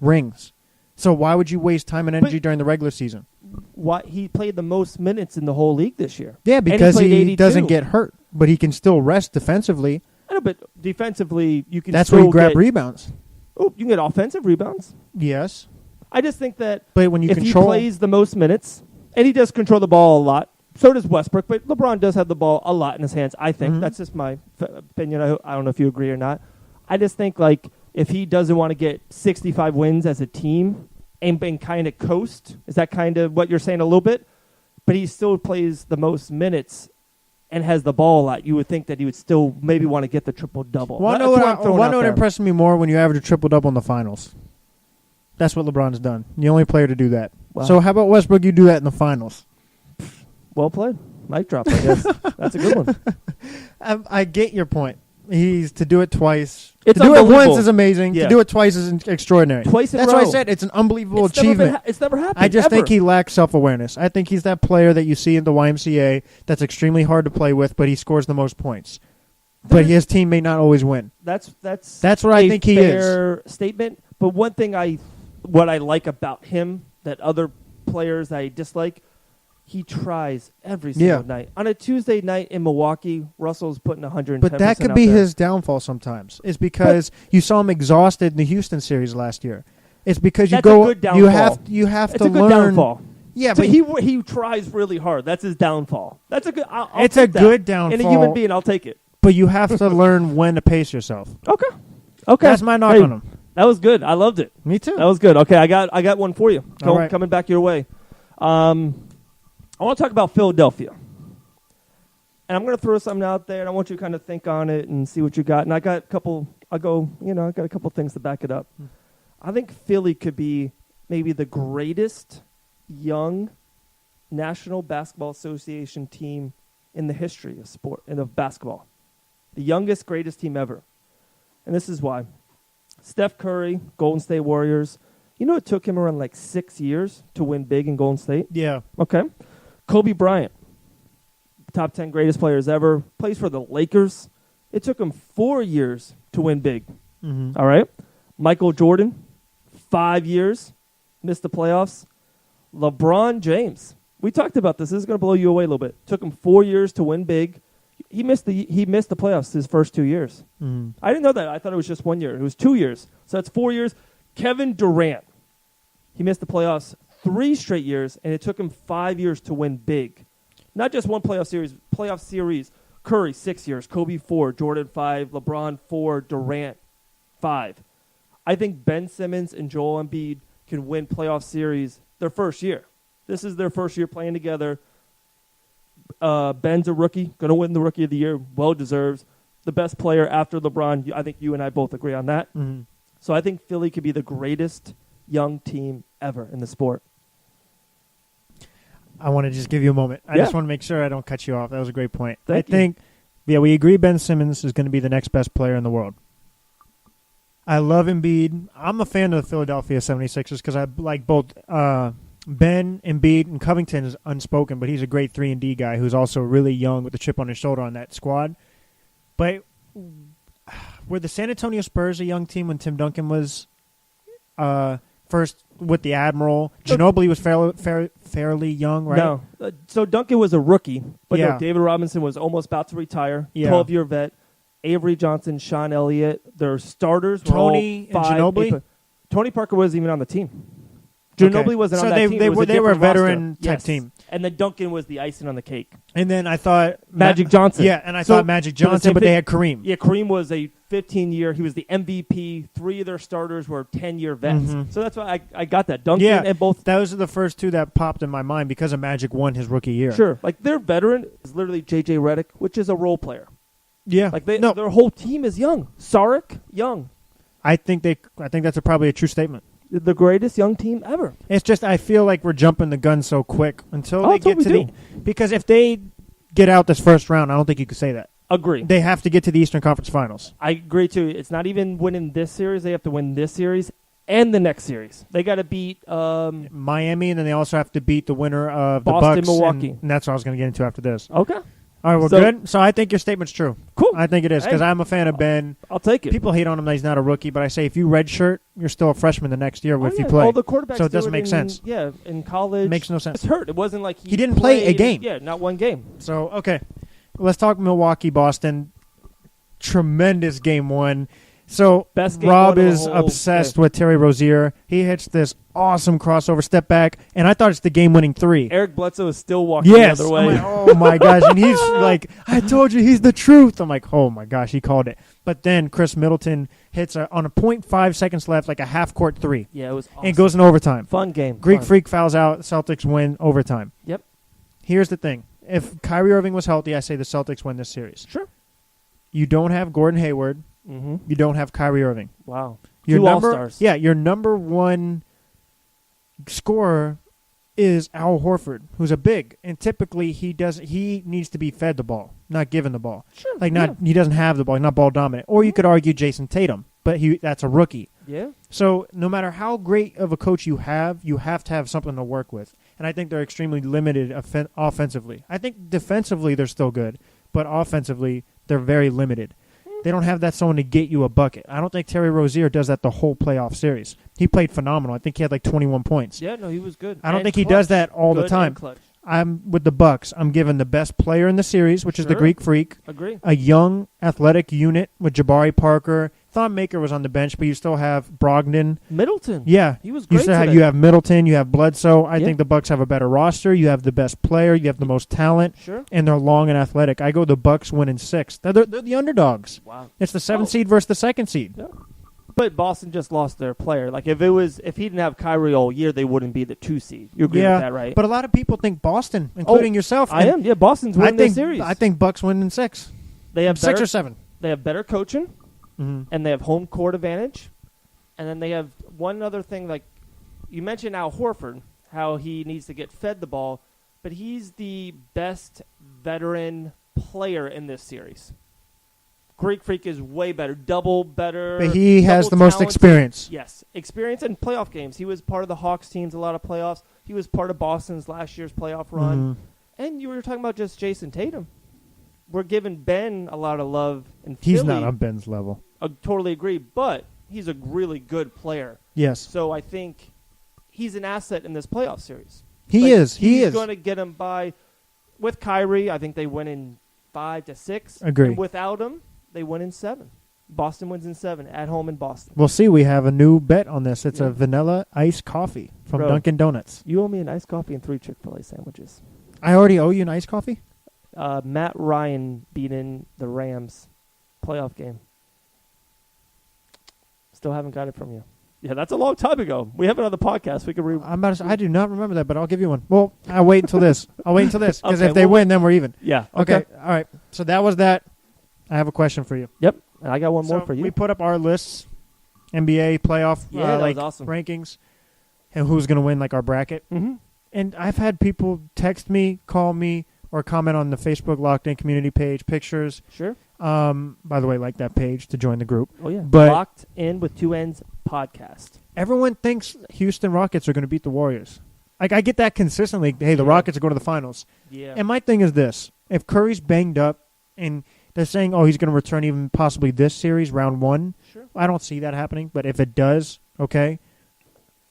rings. So why would you waste time and energy during the regular season? Why he played the most minutes in the whole league this year. Yeah, because he doesn't get hurt, but he can still rest defensively. I know, but defensively you can. That's still where you grab rebounds. Oh, you can get offensive rebounds. Yes. I just think that but when you if he plays the most minutes, and he does control the ball a lot, so does Westbrook, but LeBron does have the ball a lot in his hands, I think. That's just my opinion. I don't know if you agree or not. I just think, like, if he doesn't want to get 65 wins as a team and kind of coast, is that kind of what you're saying a little bit? But he still plays the most minutes and has the ball a lot. You would think that he would still maybe want to get the triple-double. Well, I know what impressed me more when you average a triple-double in the finals. That's what LeBron's done. The only player to do that. Wow. So how about Westbrook? You do that in the finals. Well played. Mic drop, I guess. That's a good one. I get your point. To do it twice. To do it once is amazing. Yeah. To do it twice is extraordinary. Twice in a row. That's why I said it's an unbelievable achievement. It's never happened. I just think he lacks self-awareness. I think he's that player that you see in the YMCA that's extremely hard to play with, but he scores the most points. But his team may not always win. That's what I think he is. Fair statement. But one thing what I like about him that other players I dislike, he tries every single night. On a Tuesday night in Milwaukee, Russell's putting 110%. But that could be his downfall sometimes. It's because you saw him exhausted in the Houston series last year. It's because you go. You have to learn. It's a good downfall. Yeah, so but he tries really hard. That's his downfall. That's a good. It's a good downfall. In a human being, I'll take it. But you have to learn when to pace yourself. Okay. That's my knock on him. That was good. I loved it. Me too. That was good. Okay, I got one for you. Right. Coming back your way. I want to talk about Philadelphia. And I'm going to throw something out there, and I want you to kind of think on it and see what you got. And I got a couple things to back it up. I think Philly could be maybe the greatest young National Basketball Association team in the history of sport and of basketball. The youngest, greatest team ever. And this is why. Steph Curry, Golden State Warriors. You know it took him around like 6 years to win big in Golden State? Yeah. Okay. Kobe Bryant, top 10 greatest players ever, plays for the Lakers. It took him 4 years to win big. Mm-hmm. All right. Michael Jordan, 5 years, missed the playoffs. LeBron James, we talked about this. This is going to blow you away a little bit. Took him 4 years to win big. He missed the playoffs his first 2 years. Mm-hmm. I didn't know that. I thought it was just 1 year. It was 2 years. So that's 4 years. Kevin Durant, he missed the playoffs 3 straight years, and it took him 5 years to win big. Not just one playoff series. Curry, 6 years. Kobe, 4. Jordan, 5. LeBron, 4. Durant, 5. I think Ben Simmons and Joel Embiid can win playoff series their first year. This is their first year playing together. Ben's a rookie, going to win the Rookie of the Year, well-deserved. The best player after LeBron. I think you and I both agree on that. Mm-hmm. So I think Philly could be the greatest young team ever in the sport. I want to just give you a moment. I Yeah. just want to make sure I don't cut you off. That was a great point. Thank I think, we agree Ben Simmons is going to be the next best player in the world. I love Embiid. I'm a fan of the Philadelphia 76ers because I like both Ben, Embiid, and Covington is unspoken, but he's a great 3-and-D guy who's also really young with a chip on his shoulder on that squad. But were the San Antonio Spurs a young team when Tim Duncan was first with the Admiral? Ginobili was fairly young, right? No. So Duncan was a rookie, but Yeah. no, David Robinson was almost about to retire. Yeah. 12-year vet. Avery Johnson, Sean Elliott, their starters were Tony all and 5. Ginobili? Tony Parker wasn't even on the team. Ginobili wasn't on that team. They were a different veteran roster. type team. And then Duncan was the icing on the cake. And then I thought Magic Johnson. Yeah, and I thought Magic Johnson, but they had Kareem. Yeah, Kareem was a 15-year. He was the MVP. 3 of their starters were 10-year vets. Mm-hmm. So that's why I got that. Duncan and both. Those are the first two that popped in my mind because of Magic won his rookie year. Sure. Like their veteran is literally J.J. Redick, which is a role player. Yeah. Like their whole team is young. Saric, young. I think that's probably a true statement. The greatest young team ever. It's just I feel like we're jumping the gun so quick until they get to the because if they get out this first round, I don't think you could say that. Agree. They have to get to the Eastern Conference Finals. I agree too. It's not even winning this series. They have to win this series and the next series. They got to beat Miami, and then they also have to beat the winner of Boston, the Bucks, Milwaukee. and that's what I was going to get into after this. Okay. All right, well, good. So I think your statement's true. Cool. I think it is because I'm a fan of Ben. I'll take it. People hate on him that he's not a rookie, but I say if you redshirt, you're still a freshman the next year if you play. All the quarterbacks so it doesn't make sense. Yeah, in college. It makes no sense. It's hurt. It wasn't like he didn't play a game. Yeah, not one game. So, okay. Let's talk Milwaukee, Boston. Tremendous game one. So Best game Rob one of the is whole obsessed day. with Terry Rozier. He hits this awesome crossover step back, and I thought it's the game-winning three. Eric Bledsoe is still walking Yes. the other way. I'm like, oh, my gosh. And he's like, I told you he's the truth. I'm like, oh, my gosh, he called it. But then Chris Middleton hits on a 0.5 seconds left, like a half-court three. Yeah, it was awesome. And it goes in overtime. Fun game. Greek Fun. Freak fouls out. Celtics win overtime. Yep. Here's the thing. If Kyrie Irving was healthy, I say the Celtics win this series. Sure. You don't have Gordon Hayward. Mm-hmm. You don't have Kyrie Irving. Wow. Your Two number, All-Stars. Yeah, your number one scorer is Al Horford, who's a big, and typically he needs to be fed the ball, not given the ball. Sure. He doesn't have the ball, not ball dominant. Or you could argue Jason Tatum, but that's a rookie. Yeah. So no matter how great of a coach you have to have something to work with. And I think they're extremely limited offensively. I think defensively they're still good, but offensively they're very limited. They don't have that someone to get you a bucket. I don't think Terry Rozier does that the whole playoff series. He played phenomenal. I think he had like 21 points. Yeah, no, he was good. I don't And think he clutch. does that all the Good time. and clutch. I'm with the Bucks. I'm giving the best player in the series, which is the Sure. Greek Freak. Agree. A young, athletic unit with Jabari Parker. Thon Maker was on the bench, but you still have Brogdon. Middleton. Yeah. He was You great still have today. you have Middleton, you have Bledsoe. I Yeah. think the Bucks have a better roster. You have the best player. You have the most talent, Sure. and they're long and athletic. I go the Bucks winning 6. They're the underdogs. Wow. It's the 7th seed versus the 2nd seed. Yeah. But Boston just lost their player. Like if he didn't have Kyrie all year, they wouldn't be the 2 seed. You agree with that, right? But a lot of people think Boston, including yourself. I and am. Yeah, Boston's winning the series. I think Bucks win in 6. They have 6 better, or 7. They have better coaching, and they have home court advantage. And then they have one other thing. Like you mentioned, Al Horford, how he needs to get fed the ball, but he's the best veteran player in this series. Greek Freak is way better, double better. But he has double the most talented. experience. Yes, experience in playoff games. He was part of the Hawks teams, a lot of playoffs. He was part of Boston's last year's playoff run. And you were talking about just Jason Tatum. We're giving Ben a lot of love in Philly. He's not on Ben's level. I totally agree, but he's a really good player. Yes. So I think he's an asset in this playoff series. He is. He's going to get him by. With Kyrie, I think they win in 5 to 6. Agree. And without him, they win in 7. Boston wins in 7 at home in Boston. We'll see. We have a new bet on this. It's a vanilla iced coffee from Bro, Dunkin' Donuts. You owe me an iced coffee and 3 Chick-fil-A sandwiches. I already owe you an iced coffee? Matt Ryan beating the Rams playoff game. Still haven't got it from you. Yeah, that's a long time ago. We have another podcast. We can I do not remember that, but I'll give you one. Well, I'll wait until this. Because Okay, if they win, then we're even. Yeah. Okay. All right. So that was that. I have a question for you. Yep. And I got one more for you. We put up our lists, NBA playoff that was awesome. rankings, and who's going to win, like our bracket. Mm-hmm. And I've had people text me, call me, or comment on the Facebook Locked In community page, pictures. Sure. By the way, like that page to join the group. Oh, yeah. But Locked In with 2 N's podcast. Everyone thinks Houston Rockets are going to beat the Warriors. Like, I get that consistently. Hey, the Rockets are going to the finals. Yeah. And my thing is this. If Curry's banged up and they're saying, oh, he's going to return even possibly this series, round 1. Sure. I don't see that happening. But if it does, okay.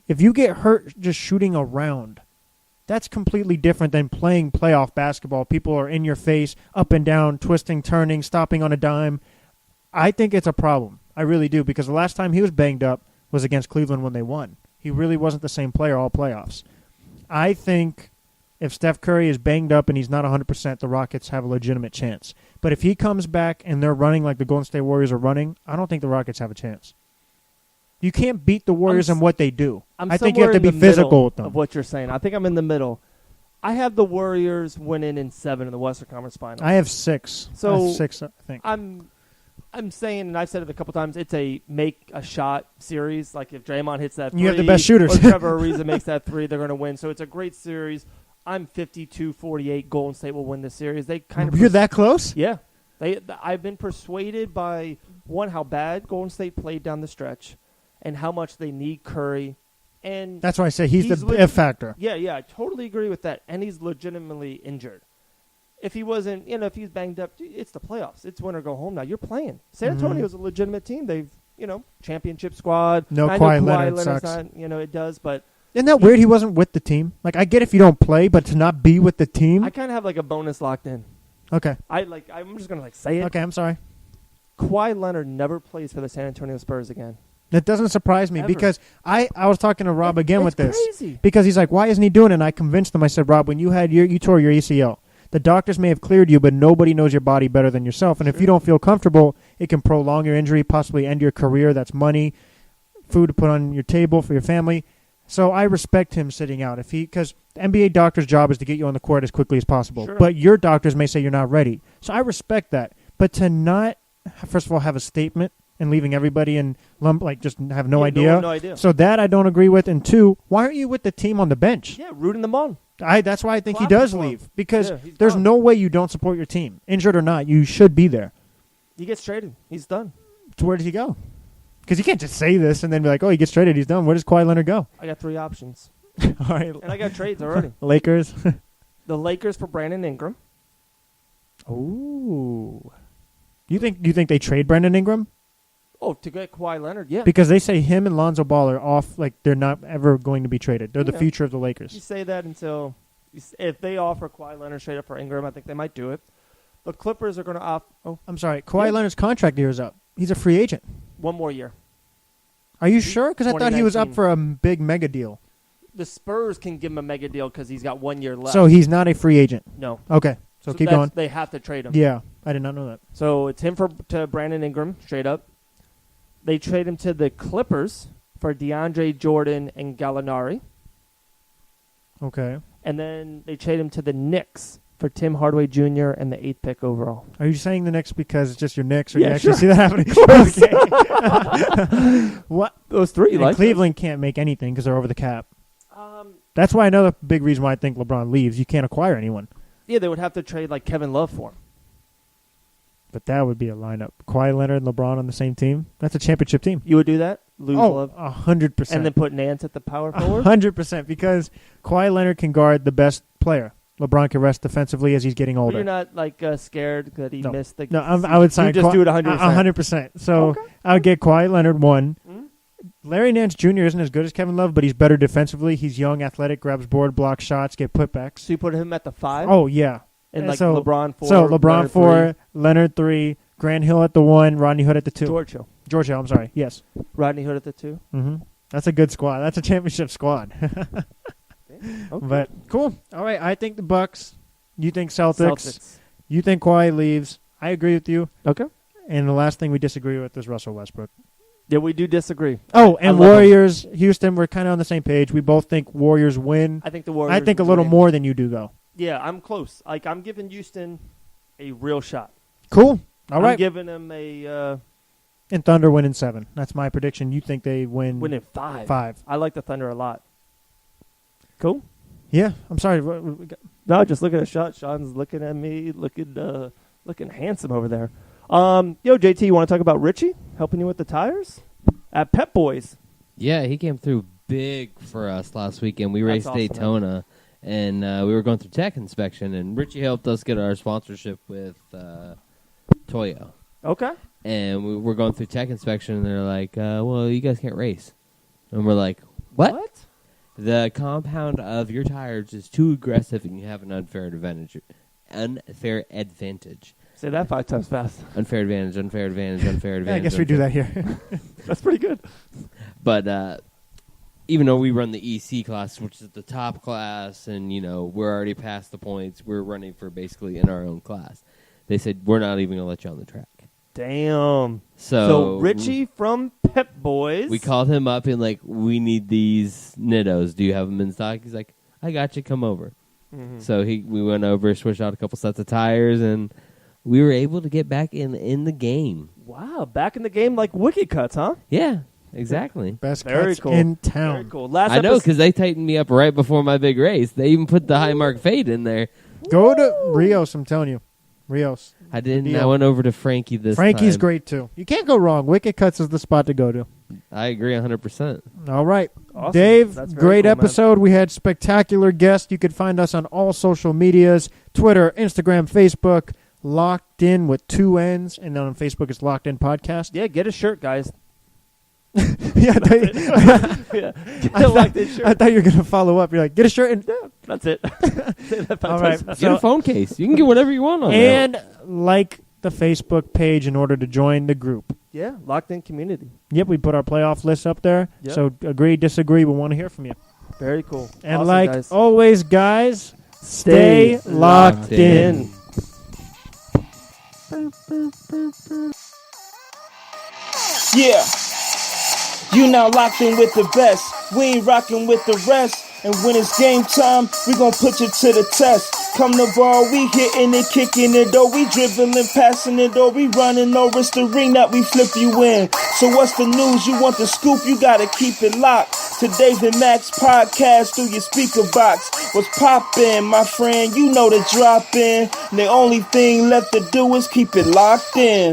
If you get hurt just shooting around, that's completely different than playing playoff basketball. People are in your face, up and down, twisting, turning, stopping on a dime. I think it's a problem. I really do, because the last time he was banged up was against Cleveland when they won. He really wasn't the same player all playoffs. I think if Steph Curry is banged up and he's not 100%, the Rockets have a legitimate chance. But if he comes back and they're running like the Golden State Warriors are running, I don't think the Rockets have a chance. You can't beat the Warriors in what they do. I think you have to be physical with them. Of what you're saying. I think I'm in the middle. I have the Warriors winning in 7 in the Western Conference Finals. I have 6. So I have 6, I think. I'm saying, and I've said it a couple times, it's a make-a-shot series. Like if Draymond hits that 3, you have the best shooters. or Trevor Ariza makes that 3, they're going to win. So it's a great series. I'm 52-48. Golden State will win this series. They kind of You're that close? Yeah. I've been persuaded by, one, how bad Golden State played down the stretch and how much they need Curry. And that's why I say he's the if factor. Yeah, I totally agree with that. And he's legitimately injured. If he wasn't, if he's banged up, it's the playoffs. It's win or go home now. You're playing. San Antonio's a legitimate team. They've, championship squad. No, Kawhi Leonard sucks. Not, it does, but. Isn't that weird he wasn't with the team? Like, I get if you don't play, but to not be with the team? I kind of have like a bonus locked in. Okay. I'm just going to say it. Okay, I'm sorry. Kawhi Leonard never plays for the San Antonio Spurs again. That doesn't surprise me Ever. because I was talking to Rob again with this. Crazy. Because he's like, why isn't he doing it? And I convinced him. I said, Rob, when you tore your ACL, the doctors may have cleared you, but nobody knows your body better than yourself. And if you don't feel comfortable, it can prolong your injury, possibly end your career. That's money, food to put on your table for your family. So I respect him sitting out. Because the NBA doctor's job is to get you on the court as quickly as possible. Sure. But your doctors may say you're not ready. So I respect that. But to not, first of all, have a statement and leaving everybody in just have no idea. No idea. So that I don't agree with. And two, why aren't you with the team on the bench? Yeah, rooting them on. That's why I think he does leave. Because there's gone. no way you don't support your team. Injured or not, you should be there. He gets traded. He's done. So where does he go? Because you can't just say this and then be like, oh, he gets traded, he's done. Where does Kawhi Leonard go? I got 3 options. All right. And I got trades already. Lakers. The Lakers for Brandon Ingram. Ooh. You think they trade Brandon Ingram? Oh, to get Kawhi Leonard, yeah. Because they say him and Lonzo Ball are off, like they're not ever going to be traded. They're the Yeah. future of the You Lakers. say that until if they offer Kawhi Leonard straight up for Ingram, I think they might do it. The Clippers are going to offer I'm sorry. Kawhi Yeah. Leonard's contract year is up. He's a free agent. 1 more year. Are you sure? Because I thought he was up 2019. for a big mega deal. The Spurs can give him a mega deal because he's got 1 year left. So he's not a free agent. no. Okay. So keep going. They have to trade him. Yeah. I did not know that. So it's him to Brandon Ingram straight up. They trade him to the Clippers for DeAndre Jordan and Gallinari. Okay. And then they trade him to the Knicks for Tim Hardaway Jr. and the 8th pick overall. Are you saying the Knicks because it's just your Knicks, or Yeah, you actually sure. see that happening? Okay. What? Those 3, And like Cleveland can't make anything because they're over the cap. That's why another big reason why I think LeBron leaves. You can't acquire anyone. Yeah, they would have to trade like Kevin Love for him. But that would be a lineup. Kawhi Leonard and LeBron on the same team. That's a championship team. You would do that? Lose Love? 100%. And then put Nance at the power forward? 100% because Kawhi Leonard can guard the best player. LeBron can rest defensively as he's getting But older. you're not scared that he missed the... No, I would sign You just do it 100%. 100%. So Okay. I would get Kawhi Leonard 1. Mhm. Larry Nance Jr. isn't as good as Kevin Love, but he's better defensively. He's young, athletic, grabs board, blocks shots, get putbacks. So you put him at the 5? Oh, yeah. And like so, LeBron 4. So LeBron Leonard 4, 3, Leonard 3, Grant Hill at the 1, Rodney Hood at the 2. George Hill. George Hill, I'm sorry. Yes. Rodney Hood at the 2. Mm-hmm. That's a good squad. That's a championship squad. Okay. But cool. All right. I think the Bucks. You think Celtics. You think Kawhi leaves. I agree with you. Okay. And the last thing we disagree with is Russell Westbrook. Yeah, we do disagree. Oh, and I love Warriors, Houston, we're kind of on the same page. We both think Warriors win. I think the Warriors... I think a will little win. more than you do, though. Yeah, I'm close. Like, I'm giving Houston a real shot. Cool. All I'm right. giving them a... And Thunder winning 7. That's my prediction. You think they win winning 5. 5. I like the Thunder a lot. Cool. Yeah. I'm sorry. We got- No, just looking at a shot. Sean's looking at me, looking handsome over there. Yo, JT, you want to talk about Richie helping you with the tires at Pep-Boys? Yeah, he came through big for us last weekend. We raced awesome, Daytona, and we were going through tech inspection, and Richie helped us get our sponsorship with Toyo. Okay. And we were going through tech inspection, and they're like, well, you guys can't race. And we're like, what? The compound of your tires is too aggressive, and you have an unfair advantage. Say that 5 times fast. Unfair advantage, unfair advantage, unfair advantage. Yeah, I guess we do that here. That's pretty good. But even though we run the EC class, which is the top class, and, you know, we're already past the points, we're running for basically in our own class. They said, we're not even going to let you on the track. Damn. So Richie from Pep-Boys. We called him up and, like, we need these Nittos. Do you have them in stock? He's like, I got you. Come over. Mm-hmm. So we went over, switched out a couple sets of tires, and we were able to get back in the game. Wow, back in the game like Wiki Cutz, huh? Yeah, exactly. Best Very cuts cool. in town. Very cool. Last I know, because they tightened me up right before my big race. They even put the high mark fade in there. Go to Rios, I'm telling you. Rios. I didn't. Deal. I went over to Frankie this Frankie's time. great, too. You can't go wrong. Wicked Cuts is the spot to go to. I agree 100%. All right. Awesome. Dave, That's very great cool, man. episode. We had spectacular guests. You could find us on all social medias, Twitter, Instagram, Facebook, Locked In with 2 N's. And then on Facebook, it's Locked In Podcast. Yeah, get a shirt, guys. Yeah, Yeah. I thought you were going to follow up. You're like, get a shirt. And That's it. Say that 5 All times right. fast. Get a phone case. You can get whatever you want on there. And like the Facebook page in order to join the group. Yeah, locked in community. Yep, we put our playoff list up there. Yep. So agree, disagree, we want to hear from you. Very cool. And awesome, like guys. always, guys, stay locked in. Yeah, you now locked in with the best. We ain't rocking with the rest. And when it's game time, we gon' put you to the test. Come the ball, we hitting it, kicking it, or we dribbling, passing it, or we running, or it's the ring that we flip you in. So what's the news? You want the scoop? You gotta keep it locked. To David Max podcast through your speaker box. What's poppin', my friend? You know the drop in. The only thing left to do is keep it locked in.